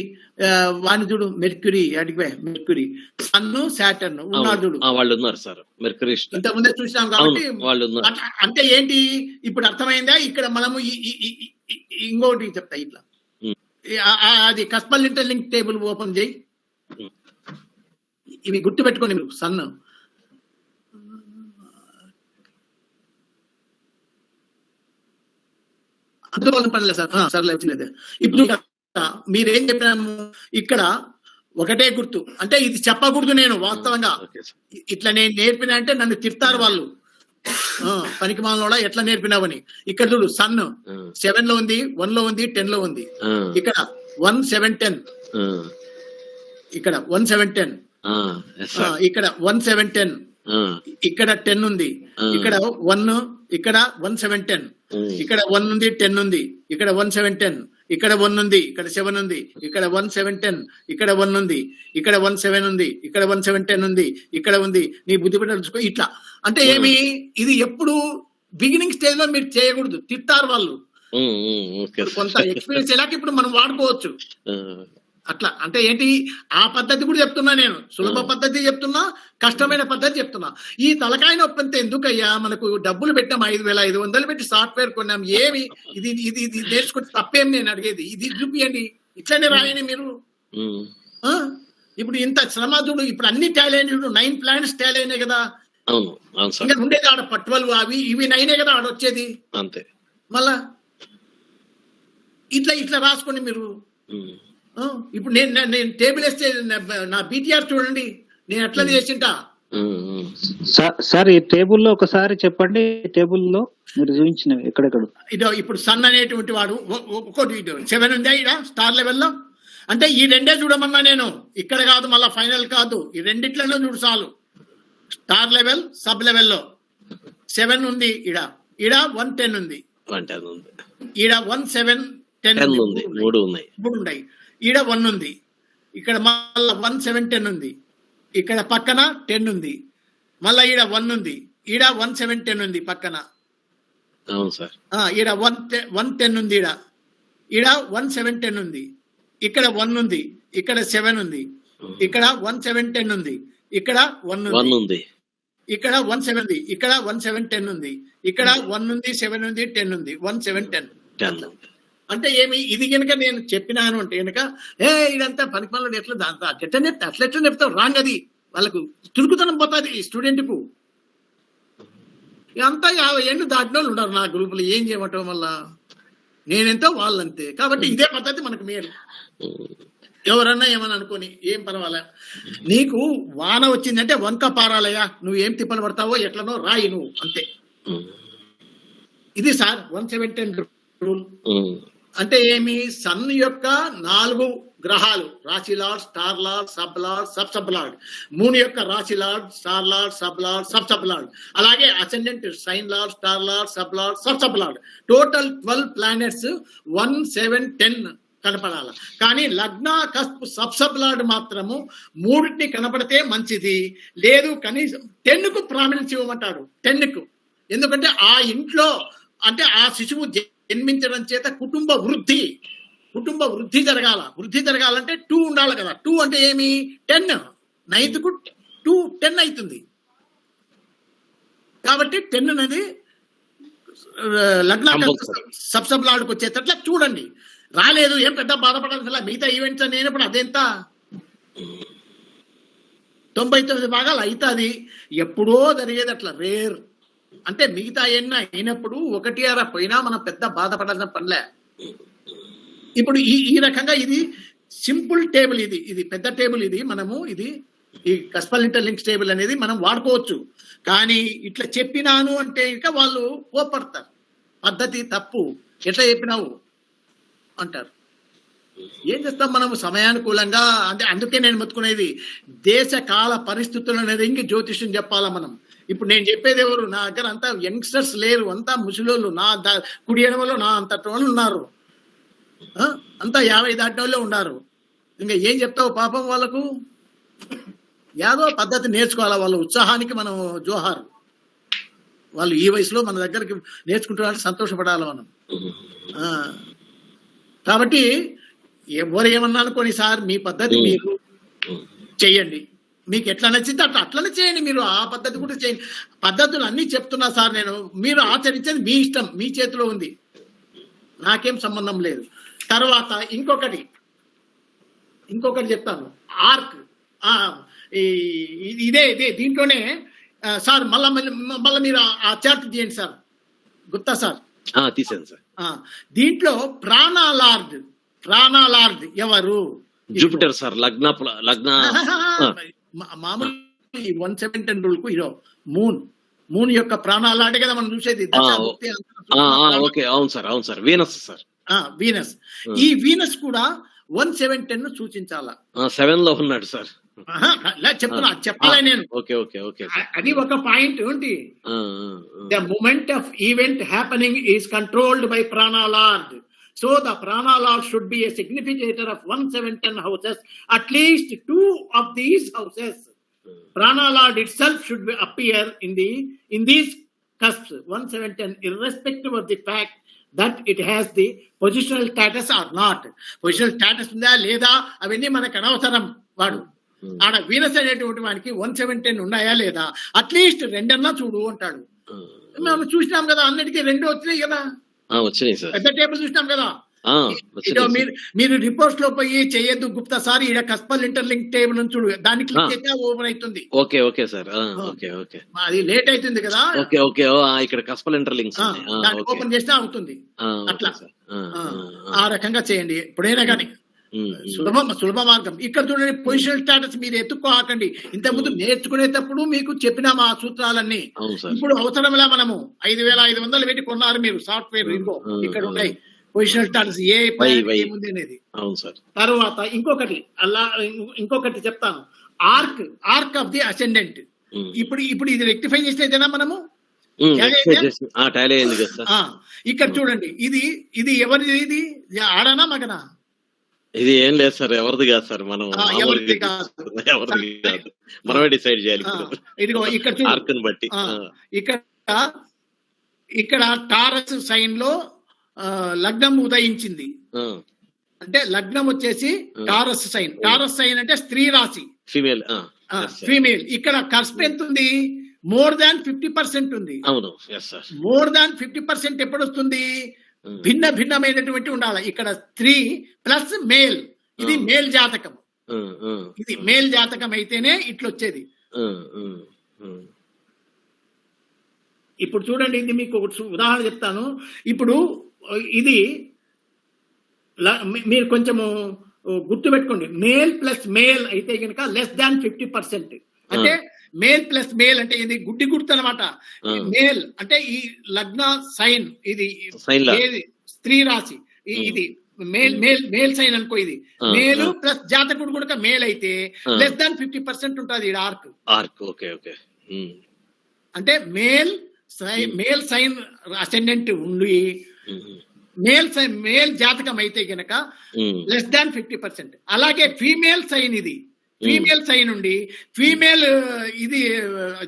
వాణి చూడు, మెర్క్యూరీ మెర్క్యూరీ, సన్, సాటర్న్ ఉన్నాడు చూడు. వాళ్ళు ఉన్నారు సార్. మెర్క్యూరీ ఇంతకుముందే చూసినాం కాబట్టి వాళ్ళు ఉన్నారు. అంటే ఏంటి ఇప్పుడు అర్థమైందా? ఇక్కడ మనము ఇంకోటి చెప్తా, ఇట్లా అది కస్పల్ ఇంటర్లింక్ టేబుల్ ఓపెన్ చేయి. ఇవి గుర్తు పెట్టుకోండి మీరు. సన్ అందువల్ల పనిలేదు సార్. సర్లే వచ్చినది. ఇప్పుడు మీరేం చెప్పినాము, ఇక్కడ ఒకటే గుర్తు. అంటే ఇది చెప్పకూడదు నేను వాస్తవంగా. ఇట్లా నేను నేర్పినా అంటే నన్ను తిడతారు వాళ్ళు, పనికి మాలోడా ఎట్లా నేర్పినావని. ఇక్కడ చూడు, సన్ 7 లో ఉంది, 1 లో ఉంది, 10 లో ఉంది. ఇక్కడ 1 7 10, ఇక్కడ 1 7 10, ఇక్కడ 1 7 10, ఇక్కడ 10 ఉంది, ఇక్కడ 1, ఇక్కడ 1 7 10, ఇక్కడ 1 ఉంది, 10 ఉంది, ఇక్కడ 1 7 10, ఇక్కడ 1 ఉంది, ఇక్కడ 7 ఉంది, ఇక్కడ 1 7 10, ఇక్కడ 1 ఉంది, ఇక్కడ 1 7 ఉంది, ఇక్కడ 1 7 10 ఉంది, ఇక్కడ ఉంది. నీ బుద్ధి పెట్టాల్సుకో. ఇట్లా అంటే ఏమి, ఇది ఎప్పుడు బిగినింగ్ స్టేజ్ లో మీరు చేయకూడదు, తిట్టారు వాళ్ళు. కొంత ఎక్స్పీరియన్స్ ఎలాగ ఇప్పుడు మనం వాడుకోవచ్చు. అట్లా అంటే ఏంటి, ఆ పద్ధతి కూడా చెప్తున్నా నేను. సులభ పద్ధతి చెప్తున్నా, కష్టమైన పద్ధతి చెప్తున్నా. ఈ తలకాయ నొప్పి అంతా ఎందుకయ్యా? మనకు డబ్బులు పెట్టాం, 5,500 పెట్టి సాఫ్ట్వేర్ కొన్నాం. ఏమి ఇది ఇది ఇది నేర్చుకుంటే తప్పేం నేను అడిగేది. ఇది చూపియండి, ఇట్లనే రాయండి మీరు. ఇప్పుడు ఇంత శ్రమ చూడు. ఇప్పుడు అన్ని టాలీ అయినాయి చూడు, 9 ప్లాన్స్ టాలీ అయినాయి కదా. ఇంకా ఉండేది ఆడ పట్టువలు అవి ఇవి 9 కదా ఆడొచ్చేది. అంతే. మళ్ళా ఇట్లా రాసుకోండి మీరు. ఇప్పుడు నేను టేబుల్ వేస్తే నా బీటీఆర్ చూడండి, నేను ఎట్లా చేసింటా. సార్ ఈ టేబుల్లో ఒకసారి చెప్పండి, టేబుల్లో మీరు చూపించినవి ఎక్కడెక్కడ. ఇదో ఇప్పుడు సన్ అనేటువంటి వాడు ఒకటి 7 ఉందా ఇక్కడ స్టార్ లెవెల్లో. అంటే ఈ రెండే చూడమన్నా నేను, ఇక్కడ కాదు, మళ్ళా ఫైనల్ కాదు, ఈ రెండిట్లలో చూడు చాలు. స్టార్ లెవెల్, సబ్ లెవెల్లో 7 ఉంది, ఈడ 110 ఉంది, ఈడ 1 7 10 ఉంది, 3 ఉన్నాయి. ఈడ 1 ఉంది, ఇక్కడ మళ్ళా 1 7 10 ఉంది, ఇక్కడ పక్కన 10 ఉంది, మళ్ళా ఈడ 1 ఉంది, ఈడ 1 7 10 ఉంది పక్కన. ఈడ 1 10 ఉంది, ఈడ 1 7 10 ఉంది, ఇక్కడ 1 ఉంది, ఇక్కడ 7 ఉంది, ఇక్కడ 1 7 10 ఉంది, ఇక్కడ 1 ఉంది, ఇక్కడ 1 7 ఉంది, ఇక్కడ 1 7 10 ఉంది, ఇక్కడ 1 ఉంది, 7 ఉంది, 10 ఉంది, 1 7 10. అంటే ఏమి, ఇది కనుక నేను చెప్పినాను అంటే కనుక ఇదంతా పనికి పనులు ఎట్లా అట్లా చెప్తావు రాంగ్. అది వాళ్ళకు చురుకుతనం పోతుంది ఈ స్టూడెంట్కు. అంతా 50 ఏళ్ళు దాటిన వాళ్ళు ఉన్నారు నా గ్రూపులో. ఏం చేయమంటావు మళ్ళా, నేనెంతో వాళ్ళంతే. కాబట్టి ఇదే పద్ధతి మనకు మేలు. ఎవరన్నా ఏమని అనుకోని ఏం పర్వాలే. నీకు వాన వచ్చిందంటే వంక పారాలయ్యా, నువ్వు ఏం తిప్పలు పడతావో ఎట్లనో రాయి నువ్వు, అంతే. ఇది సార్ 117 రూల్. అంటే ఏమి, సన్ యొక్క 4 గ్రహాలు, రాశి lord, star lord, sub lord, sub lord. Moon యొక్క రాశి lord, star lord, sub lord, sub lord. అలాగే ascendant sign lord, star lord, sub lord, sub lord. Total 12 planets 1 7 10 కనపడాల. కానీ లగ్న కస్ప్ సబ్ లార్డ్ మాత్రము 3 కనపడితే మంచిది. లేదు కనీసం 10కు ప్రామినెన్స్ ఇవ్వమంటాడు. 10కు ఎందుకంటే ఆ ఇంట్లో అంటే ఆ శిశువు జన్మించడం చేత కుటుంబ వృద్ధి జరగాల. వృద్ధి జరగాలంటే 2 ఉండాలి కదా. 2 అంటే ఏమి, 10. 9కు 2 10 అవుతుంది. కాబట్టి 10 అనేది లగ్న సబ్ లార్డ్కి వచ్చేటట్లా చూడండి. రాలేదు, ఏం పెద్ద బాధపడాల్సిన మిగతా ఈవెంట్స్ అనేప్పుడు అదెంత 99 భాగాలు అవుతుంది. ఎప్పుడో జరిగేది అట్లా రేర్. అంటే మిగతా ఎన్న అయినప్పుడు 1 6 పోయినా మనం పెద్ద బాధపడాల్సిన పనిలే. ఇప్పుడు ఈ రకంగా ఇది సింపుల్ టేబుల్ ఇది పెద్ద టేబుల్, ఇది మనము ఈ కస్పల్ ఇంటర్లింక్స్ టేబుల్ అనేది మనం వాడుకోవచ్చు. కానీ ఇట్లా చెప్పినాను అంటే ఇంకా వాళ్ళు కోపడతారు, పద్ధతి తప్పు, ఎట్లా చెప్పినావు అంటారు. ఏం చేస్తాం మనము సమయానుకూలంగా. అంటే అందుకే నేను మొత్తుకునేది దేశ కాల పరిస్థితులు అనేది ఇంక జ్యోతిష్యం చెప్పాలా మనం. ఇప్పుడు నేను చెప్పేది ఎవరు, నా దగ్గర అంతా యంగ్స్టర్స్ లేరు, అంతా ముసలోళ్ళు, నా కుడి ఎడమలో నా అంతటి వాళ్ళు ఉన్నారు, అంతా 50 దాటిన వాళ్ళే ఉన్నారు. ఇంకా ఏం చెప్తావు పాపం వాళ్ళకు. యాదో పద్ధతి నేర్చుకోవాలా, వాళ్ళ ఉత్సాహానికి మనం జోహారు. వాళ్ళు ఈ వయసులో మన దగ్గరికి నేర్చుకుంటున్నారు, సంతోషపడాలి మనం. కాబట్టి ఎవరు ఏమన్నా అనుకోని సార్, మీ పద్ధతి మీరు చెయ్యండి, మీకు ఎట్లా నచ్చింది అట్లనే చేయండి. మీరు ఆ పద్ధతి కూడా చేయండి. పద్ధతులు అన్ని చెప్తున్నా సార్ నేను, మీరు ఆచరించేది మీ ఇష్టం, మీ చేతిలో ఉంది, నాకేం సంబంధం లేదు. తర్వాత ఇంకొకటి చెప్తాను, ఆర్క్. ఇదే దీంట్లోనే సార్ మళ్ళా మీరు ఆ చార్ట్ తీయండి సార్, గుప్తా సార్. తీసాను సార్. దీంట్లో ప్రాణాలార్డ్ ఎవరు? Jupiter sir. లగ్న మామూలు 117 రూల్ కు మూన్ యొక్క ప్రాణాలాడే కదా మనం చూసేది. ఓకే, అవును సార్. Venus sir. వీనస్. ఈ వీనస్ కూడా 117 సూచించాలా. 7 లో ఉన్నాడు సార్. చెప్పాలి నేను. ఓకే. అది ఒక పాయింట్ ఏంటి, the moment of event happening is controlled by ప్రాణాలార్డ్. So the Prana Lord should be a significator of 117 houses, at least 2 of these houses. Prana Lord itself should appear in these cusps 117, irrespective of the fact that it has the positional status or not. Positional status ఉందా లేదా అవన్నీ మనకు అనవసరం. వాడు ఆడ Venus అనేటువంటి వానికి 117 ఉన్నాయా లేదా, అట్లీస్ట్ 2 చూడు అంటాడు. మనం చూసినాం కదా, అన్నిటికీ 2 వచ్చినాయి కదా, వచ్చినాయి సార్. పెద్ద టేబుల్ చూసినాం కదా. మీరు రిపోర్ట్స్ లో పోయి చేయొద్దు గుప్తా సార్, ఈడ కస్పల్ ఇంటర్లింక్ టేబుల్ చూడు, దాన్ని క్లిక్ చేస్తే ఓపెన్ అవుతుంది. Okay sir. అది లేట్ అవుతుంది కదా. ఓకే. ఇక్కడ కస్పల్ ఇంటర్లింక్స్ దాన్ని ఓపెన్ చేస్తే అవుతుంది. అట్లా ఆ రకంగా చేయండి ఎప్పుడైనా కానీ. సులభ మార్గం. ఇక్కడ చూడండి, పొజిషనల్ స్టాటస్ మీరు ఎత్తుకోకండి. ఇంతకుముందు నేర్చుకునేటప్పుడు మీకు చెప్పిన మా సూత్రాలన్నీ ఇప్పుడు అవసరంలా. మనము 5500 పెట్టి కొన్నారు మీరు సాఫ్ట్వేర్, ఇదిగో ఇక్కడ ఉన్నాయి పొజిషనల్ స్టాటస్ ఏముంది అనేది. తర్వాత ఇంకొకటి చెప్తాను, ఆర్క్ ఆఫ్ ది అసెండెంట్. ఇప్పుడు ఇది రెక్టిఫై చేసేదేనా మనము. ఇక్కడ చూడండి, ఇది ఎవరిది, ఇది ఆడనా మగనా? ఇది ఏం లేదు సార్, ఎవరిది కాదు సార్, మనం ఎవరిది కాదు, మనమే డిసైడ్ చేయాలి. ఇదిగో ఇక్కడ ఆర్క్ని బట్టి. ఇక్కడ టారస్ సైన్ లో లగ్నం ఉదయించింది అంటే లగ్నం వచ్చేసి టారస్ సైన్ అంటే స్త్రీ రాశి, ఫీమేల్. ఇక్కడ కర్స్ప్ ఎంత ఉంది, మోర్ దాన్ 50% ఉంది. అవును, మోర్ దాన్ 50% ఎప్పుడు వస్తుంది, భిన్నమైనటువంటి ఉండాలి. ఇక్కడ 3 ప్లస్ మేల్, ఇది మేల్ జాతకం. ఇది మేల్ జాతకం అయితేనే ఇట్లొచ్చేది. ఇప్పుడు చూడండి, ఇది మీకు ఒక ఉదాహరణ చెప్తాను. ఇప్పుడు ఇది మీరు కొంచెము గుర్తుపెట్టుకోండి, మేల్ ప్లస్ మేల్ అయితే కనుక లెస్ దాన్ 50%. అంటే మేల్ ప్లస్ మేల్ అంటే ఇది గుడ్డి గుర్తు అనమాట. మేల్ అంటే ఈ లగ్న సైన్, ఇది స్త్రీ రాశి, ఇది మేల్ సైన్ అనుకో. ఇది మేలు ప్లస్ జాతకుడు కూడా మేల్ అయితే లెస్ దాన్ 50% ఉంటుంది ఈ ఆర్క్. అంటే మేల్ సైన్ అసెండెంట్ ఉండి మేల్ జాతకం అయితే గనక లెస్ దాన్ 50%. అలాగే ఫీమేల్ సైన్, ఇది ఫీమేల్ సైన్ ఉండి ఫీమేల్ ఇది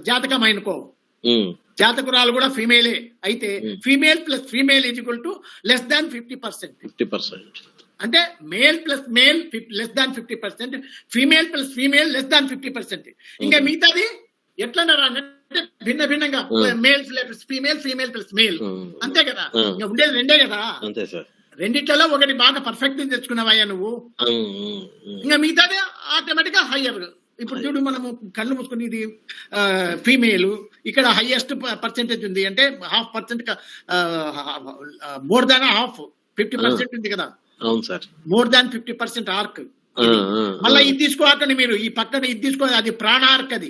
జాతకం అనుకో, జాతకురాలు కూడా ఫీమేలే అయితే female plus female is equal to less than 50%. అంటే male plus male less than 50%, female plus female less than 50%. ఇంకా మిగతాది ఎట్లా అంటే భిన్నంగా male plus female, female plus male, అంతే కదా. ఇంకా ఉండేది 2 కదా. రెండిట్లలో ఒకటి బాగా పర్ఫెక్ట్ తెచ్చుకున్నావయ్యా నువ్వు, ఇంకా మిగతాది ఆటోమేటిక్ గా హయ్యర్. ఇప్పుడు చూడు, మనము కళ్ళు మూసుకుని ఇది ఫీమేల్, ఇక్కడ హైయెస్ట్ పర్సెంటేజ్ ఉంది అంటే 0.5%, మోర్ దాన్ 50% ఉంది కదా. అవును సార్, మోర్ దాన్ 50% ఆర్క్. మళ్ళీ ఇది తీసుకోకండి మీరు, ఈ పక్కన ఇది తీసుకో, అది ప్రాణార్క్, అది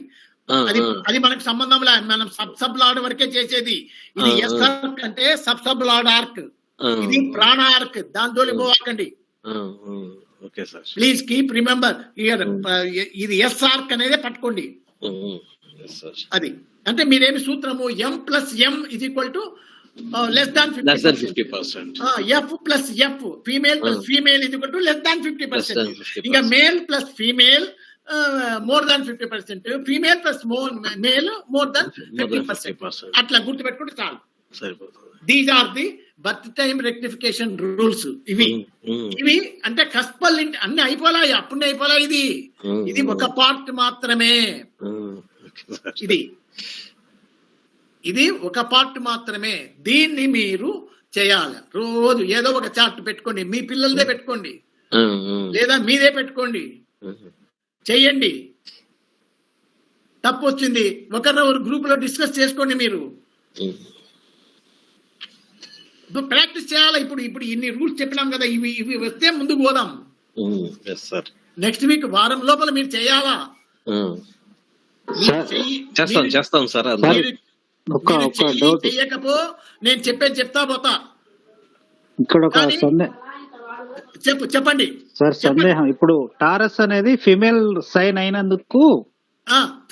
అది మనకు సంబంధం లే, మనం సబ్ లార్డ్ వరకే చేసేది. ఇది ఎస్ ఆర్క్ అంటే సబ్ లార్డ్ ఆర్క్, ఇది ప్రాణార్క్, దాంతో పోవాకండి. ప్లీజ్ కీప్ రిమెంబర్ ఇది ఎస్ ఆర్క్ అనేది పట్టుకోండి. అది అంటే మీరేమి సూత్రము M plus M is equal to less than 50%. F plus F, female plus female is equal to less than 50%. ఇంకా male plus female more than 50%, female plus male more than 50%. అట్లా గుర్తుపెట్టుకుంటే చాలు. These are the birth time rectification rules. ఇవి అంటే cuspal అన్ని అయిపోలాయి, అప్పుడే అయిపోలా. ఇది ఒక పార్ట్ మాత్రమే. ఇది ఒక పార్ట్ మాత్రమే. దీన్ని మీరు చేయాలి. రోజు ఏదో ఒక చార్ట్ పెట్టుకోండి, మీ పిల్లలదే పెట్టుకోండి లేదా మీదే పెట్టుకోండి, చెయ్యండి. తప్పు వచ్చింది ఒకరు గ్రూప్ లో డిస్కస్ చేసుకోండి. మీరు ప్రాక్టీస్ చేయాలి. ఇప్పుడు ఇన్ని రూల్స్ చెప్పినాం కదా, ఇవి వస్తే ముందుకు పోదాం. నెక్స్ట్ వీక్ వారం లోపల మీరు చేయాలా. చేస్తాం సార్. చెయ్యకపో నేను చెప్తా పోతా. ఇక్కడ ఒక చెప్పండి సార్ సందేహం. ఇప్పుడు టారస్ అనేది ఫిమేల్ సైన్ అయినందుకు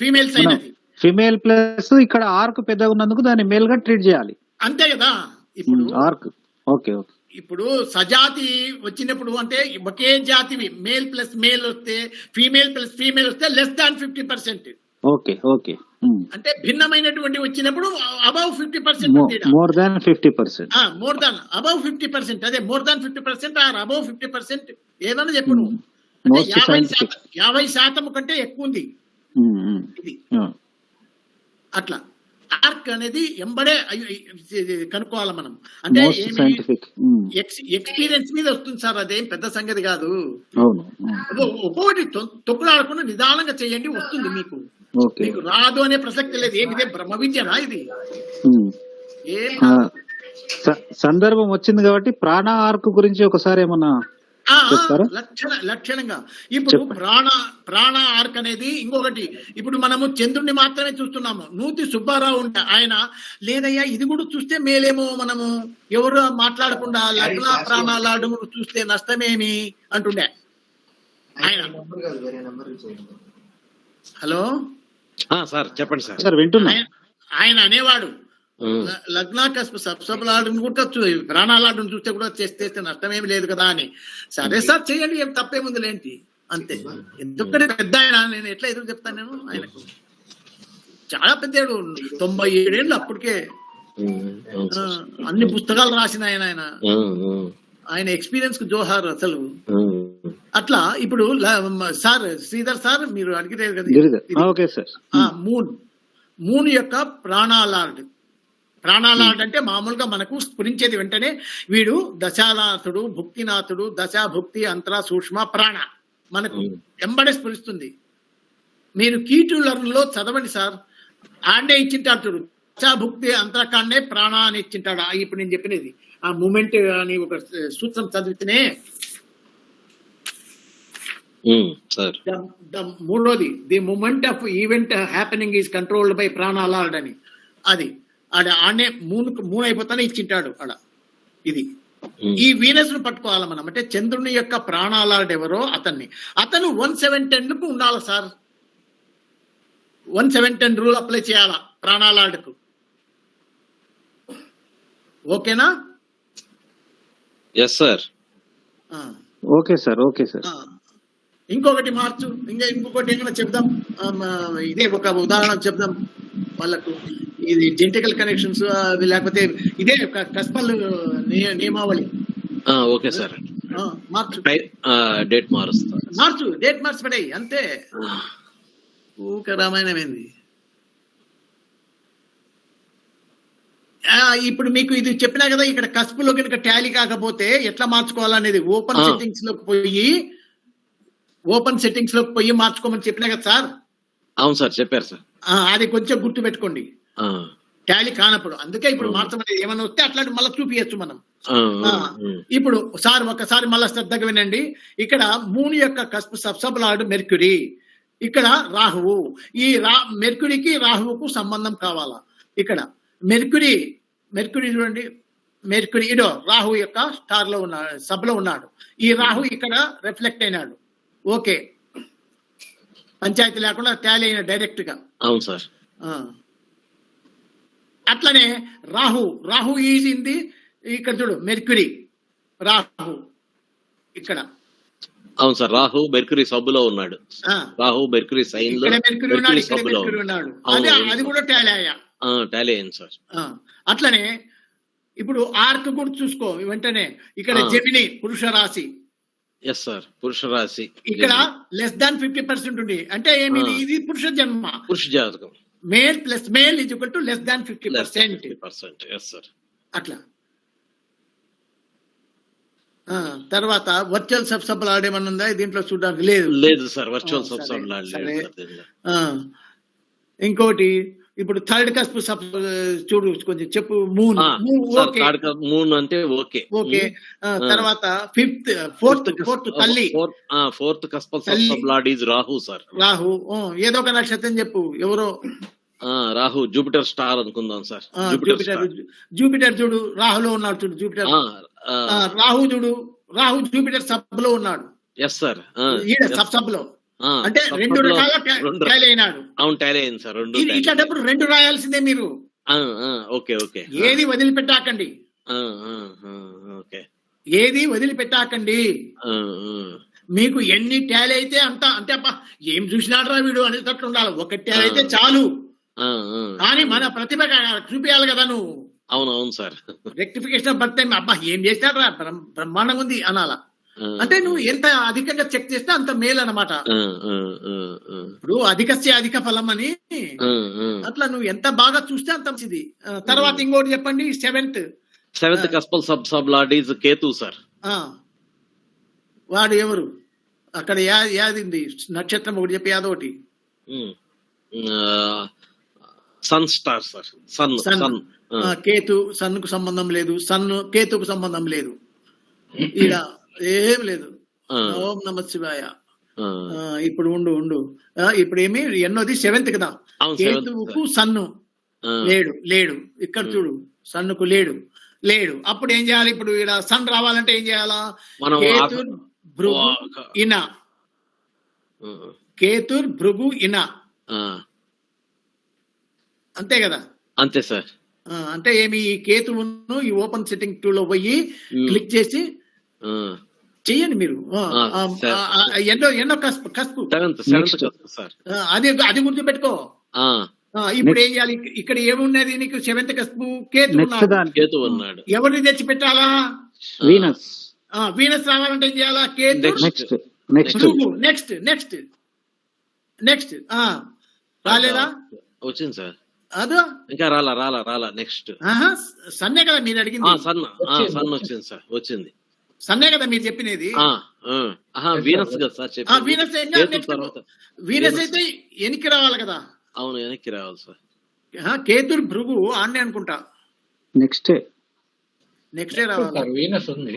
ఫీమేల్ సైన్, అది ఫిమేల్ ప్లస్ ఇక్కడ ఆర్క్ పెద్దగా ఉన్నందుకు దాన్ని మేల్ గా ట్రీట్ చేయాలి, అంతే కదా. ఇప్పుడు ఆర్క్ ఓకే. ఇప్పుడు సజాతి వచ్చినప్పుడు అంటే ఒకే జాతివి మేల్ ప్లస్ మేల్ వస్తే, ఫీమేల్ ప్లస్ ఫీమేల్ వస్తే లెస్ దాన్ 50%. Okay okay. అంటే భిన్నమైనటువంటి వచ్చినప్పుడు above 50%, more than 50%, more than above 50%, అదే మోర్ దాన్ 50% ఆర్ అబౌవ్ 50% ఏదన్నా చెప్పు. అంటే 50% కంటే ఎక్కువ ఉంది ఇది. అట్లా ఆర్క్ అనేది ఎంబడే కనుక్కోవాలి మనం. అంటే ఎక్స్పీరియన్స్ మీద వస్తుంది సార్, అదేం పెద్ద సంగతి కాదు. ఒక్కొక్కటి తొక్కులాడకుండా నిదానంగా చేయండి, వస్తుంది మీకు. మీకు రాదు అనే ప్రసక్తి లేదు. ఏమిదే బ్రహ్మ విద్యనా ఇది? సందర్భం వచ్చింది కాబట్టి ప్రాణ ఆర్క్ గురించి ఒకసారి ఏమన్నా లక్షణంగా. ఇప్పుడు ప్రాణ ఆర్క్ అనేది ఇంకొకటి. ఇప్పుడు మనము చంద్రుడిని మాత్రమే చూస్తున్నాము. నూతి సుబ్బారావు ఉంటే ఆయన లేదయ్యా ఇది కూడా చూస్తే మేలేమో, మనము ఎవరు మాట్లాడకుండా లగ్న ప్రాణాలాడు చూస్తే నష్టమేమి అంటుండే ఆయన. హలో సార్ చెప్పండి సార్. వింటున్నా. ఆయన అనేవాడు లగ్నాకస్ప సబ్సబలాడును కూడా ప్రాణాలాడును చూస్తే కూడా చేస్తే నష్టమేమి లేదు కదా అని. సరే సార్ చెయ్యండి, ఏం తప్పేముందులేంటి, అంతే. ఎందుకంటే పెద్ద ఆయన, నేను ఎట్లా ఎదురు చెప్తాను. నేను ఆయనకు చాలా పెద్దాడు, 97 ఏళ్ళు అప్పటికే. అన్ని పుస్తకాలు రాసిన ఆయన ఎక్స్పీరియన్స్ కు జోహార్ అసలు. అట్లా ఇప్పుడు సార్ శ్రీధర్ సార్ మీరు అడిగితే కదా, మూన్ యొక్క ప్రాణాలార్డ్ అంటే మామూలుగా మనకు స్ఫురించేది వెంటనే వీడు దశానాథుడు, భుక్తినాథుడు, దశ భుక్తి అంతర సూక్ష్మ ప్రాణ మనకు ఎంబడే స్ఫురిస్తుంది. మీరు కీటులర్లో చదవండి సార్, ఆడే ఇచ్చింటాడు చూడు, దశాభుక్తి అంతరకాండే ప్రాణ అని ఇచ్చింటాడు. ఇప్పుడు నేను చెప్పినది ఆ మూమెంట్ అని ఒక సూత్రం చదివితేనే. మూడోది the moment of event happening is controlled by ప్రాణాలార్డ్ అని. అది ఆడనే మూన్ అయిపోతానే ఇచ్చింటాడు ఆడ. ఇది ఈ వీనస్ ను పట్టుకోవాలి మనం. అంటే చంద్రుని యొక్క ప్రాణాలార్డ్ ఎవరో అతను 1/710 కు ఉండాలి సార్. 1/710 రూల్ అప్లై చేయాలా ప్రాణాలార్డ్ కు. ఓకేనా? Yes sir. Okay sir. Okay sir. ఇంకొకటి మార్చు, ఇంకొకటి ఏమైనా చెప్దాం. ఇదే ఒక ఉదాహరణ చెప్దాం వాళ్ళకు. ఇది జెంటికల్ కనెక్షన్స్ లేకపోతే ఇదే కస్పల్ నియమావళి. Okay sir. మార్చు, డేట్ మార్చు, డేట్ మార్చి పడాయి అంతే. ఊక రామాయణమైంది. ఇప్పుడు మీకు ఇది చెప్పినా కదా, ఇక్కడ కస్పులో కనుక టాలీ కాకపోతే ఎట్లా మార్చుకోవాలనేది ఓపెన్ సెట్టింగ్స్ లోకి పోయి మార్చుకోమని చెప్పినా కదా సార్. అవును సార్, చెప్పారు సార్. అది కొంచెం గుర్తు పెట్టుకోండి. టాలీ కానప్పుడు, అందుకే ఇప్పుడు మార్చమనేది ఏమైనా వస్తే అట్లాంటి మళ్ళీ చూపించచ్చు మనం. ఆ, ఆ, ఆ, ఆ. ఇప్పుడు సార్ ఒకసారి మళ్ళా శ్రద్ధగా వినండి. ఇక్కడ మూన్ యొక్క కస్ప్ సబ్సబ్ మెర్క్యూరీ, ఇక్కడ రాహువు. ఈ మెర్క్యూరీకి రాహువుకు సంబంధం కావాలా? ఇక్కడ మెర్క్యూరీ చూడండి, మెర్క్యూరీ ఇడో రాహు యొక్క స్టార్ లో ఉన్నాడు, సబ్ లో ఉన్నాడు. ఈ రాహు ఇక్కడ రిఫ్లెక్ట్ అయినాడు. ఓకే, పంచాయతీ లేకుండా టాలీ అయిన డైరెక్ట్ గా. అవును సార్. అట్లనే రాహు ఈజ్ ఇన్ ది, ఇక్కడ చూడు మెర్క్యూరీ రాహు ఇక్కడ. అవును సార్, రాహు మెర్క్యూరీ సబ్బులో ఉన్నాడు. ఆ, రాహు మెర్క్యూరీ సైన్ లో ఇక్కడ మెర్క్యూరీ ఉన్నాడు, ఇక్కడ సబ్బులో మెర్క్యూరీ ఉన్నాడు. అవును, అది కూడా టాలీ అయ్యా. టాలీ అయింది సార్. అట్లనే ఇప్పుడు ఆర్క్ కూడా చూసుకో వెంటనే. ఇక్కడ జెమిని పురుష రాశి, ఎస్ సార్, పురుష రాశి. ఇక్కడ లెస్ దాన్ 50% ఉంది. అంటే ఏమి ఇది పురుష జన్మ. పురుష జాతకం. Male plus male is equal to less than 50%. 50%, yes sir. అట్లా. తర్వాత వర్చువల్ సబ్సబ్ ఆడేమన్నా ఉందా దీంట్లో? చూడడానికి లేదు సార్, వర్చువల్ సరే, సబ్సబ్ సరే. లేదు. ఇంకోటి ఇప్పుడు థర్డ్ కస్ప్ చూడు, కొంచెం చెప్పు. మూన్ ఓకే, మూన్ అంటే ఓకే. ఓకే. తర్వాత ఫోర్త్ తల్లి, fourth cuspal sub sub lord is Rahu sir. Rahu. ఏదో ఒక నక్షత్రం చెప్పు, ఎవరో. రాహు జూపిటర్ స్టార్ అనుకుందాం సార్. జూపిటర్ చూడు, రాహులో ఉన్నాడు చూడు. జూపిటర్ రాహు చూడు, రాహు జూపిటర్ సబ్ లో ఉన్నాడు. Yes sir. సబ్ లో అంటే రెండు రకాల టాలీ అయినాడు. అవును, టాలీ అయింది సార్. రెండు ఇట్లాంటప్పుడు రెండు రాయాల్సిందే మీరు. Okay okay. ఏది వదిలిపెట్టాకండి, ఓకే, ఏది వదిలిపెట్టాకండి. మీకు ఎన్ని టాలీ అయితే అంత, అంటే అబ్బా ఏం చూసినాడ్రా వీడు అనేటట్లు ఉండాలి. ఒక టాలీ అయితే చాలు. కానీ మన ప్రతిభ చూపించాలి కదా నువ్వు. అవును సార్. రెక్టిఫికేషన్ బర్త్ టైం, అబ్బా ఏం చేసినాడ్రా బ్రహ్మాండంగా ఉంది అనాలా. అంటే నువ్వు ఎంత అధికంగా చెక్ చేస్తే అంత మేలు అన్నమాట. ఇప్పుడు అధిక ఫలం అని, అట్లా నువ్వు ఎంత బాగా చూస్తే అంత మంచిది. తర్వాత ఇంకోటి చెప్పండి. Seventh cuspal sub lord is Ketu sir. వాడు ఎవరు? అక్కడ యాదింది నక్షత్రం ఒకటి చెప్పి యాదోటి. Sun star sir. Sun. Ketu sun కు సంబంధం లేదు, సన్ కేతుకు సంబంధం లేదు. ఈడ ఏం లేదు. ఓం నమ శివాయ. ఇప్పుడు ఉండు. ఇప్పుడు ఏమి ఎన్నోది? 7th కదా. కేతువుకు సన్ను లేడు. ఇక్కడ చూడు, సన్నుకు లేడు. అప్పుడు ఏం చేయాలి? ఇప్పుడు ఇక్కడ సన్ రావాలంటే ఏం చేయాలా? కేతుర్ భృగు ఇన, అంతే కదా? అంతే సార్. అంటే ఏమి, ఈ కేతువును ఈ ఓపెన్ సెట్టింగ్ టూల్ లో పోయి క్లిక్ చేసి చెయ్యండి మీరు. ఎన్నో కస్పు అది గుర్తు పెట్టుకో. ఇప్పుడు ఏం చేయాలి? ఇక్కడ ఏమున్నది నీకు? 7th కస్పు కేతు ఉన్నాడు. ఎవరిని తెచ్చి పెట్టాలా? వీనస్ రావాలంటే ఏం చేయాలా? కేతు. నెక్స్ట్ రాలేదా? వచ్చింది సార్. అదో ఇంకా రాలా. నెక్స్ట్ సన్నే కదా మీరు అడిగింది. సన్ వచ్చింది సార్. వచ్చింది సన్నే కదా మీరు చెప్పినది. వీనస్ కదా సార్. వీనస్ అయితే వెనక్కి రావాలి కదా. అవును, వెనక్కి రావాలి సార్. కేతుర్ భృగు ఆన్నే అనుకుంటా. నెక్స్టే రావాలి. వీనస్ ఉంది.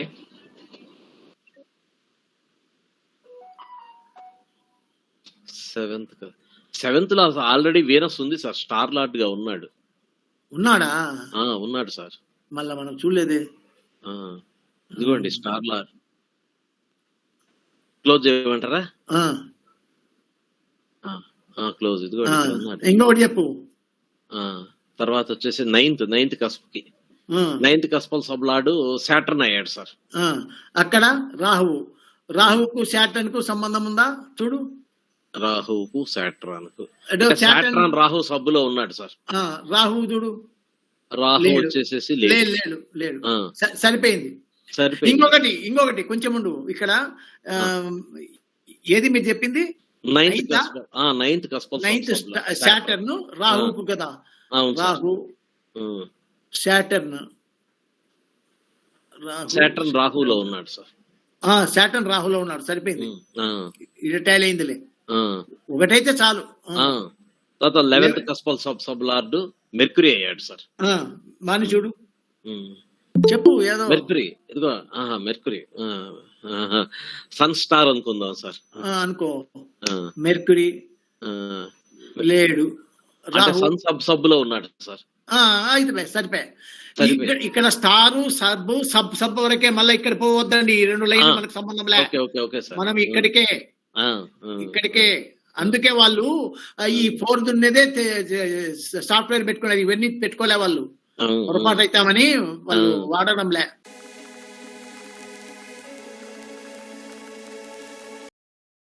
సెవెంత్ లో ఆల్రెడీ వీనస్ ఉంది సార్. స్టార్ లార్డ్ గా ఉన్నాడా? ఉన్నాడు సార్. మళ్ళా మనం చూడలేదే. ఇదిగోండి స్టార్ లార్డ్. క్లోజ్ చేయమంటారా? క్లోజ్. ఇదిగోండి. ఇంకొకటి చెప్పు. తర్వాత వచ్చేసి నైన్త్ కస్ప్ కి, 9th cuspal sub lord Saturn అయ్యాడు సార్. అక్కడ రాహువుకు సాటర్న్ కు సంబంధం ఉందా? చూడు, రాహువుకు సాటర్న్ రాహు సబ్బులో ఉన్నాడు సార్. రాహు చూడు, రాహు వచ్చేసేసి లేడు. సరిపోయింది. ఇంకొకటి కొంచెం ఉండు. ఇక్కడ ఏది మీరు చెప్పింది? 9th కస్పల్ సాటర్న్ రాహుకు కదా. రాహు సాటర్న్ రాహులో ఉన్నాడు సార్. సాటర్న్ రాహులో ఉన్నాడు. సరిపోయింది. ఇది టైల్ అయిందిలే. ఒకటైతే చాలు. తర్వాత 11th cuspal sub lord mercury అయ్యాడు సార్. మాని చూడు చెప్పు ఏదో మెర్క్యూరీ ఇదిగో మెర్క్యూరీ సన్ స్టార్ అనుకుందాం సార్. అనుకో మెర్క్యూరీ లేడు, అంటే రాహు సన్ సబ్ లో ఉన్నాడు సార్. అయితే సరిపోయి ఇక్కడ స్టారు సబ్ వరకే, మళ్ళీ ఇక్కడ పోవద్దండి. ఈ 2 లైన్లు మనకు సంబంధం లే, ఓకే సార్. మనం ఇక్కడికే. అందుకే వాళ్ళు ఈ 4th ఉన్నదే సాఫ్ట్వేర్ పెట్టుకున్నారు, ఇవన్నీ పెట్టుకోలే వాళ్ళు, పొరపాటు అవుతామని వాళ్ళు వాడడంలే.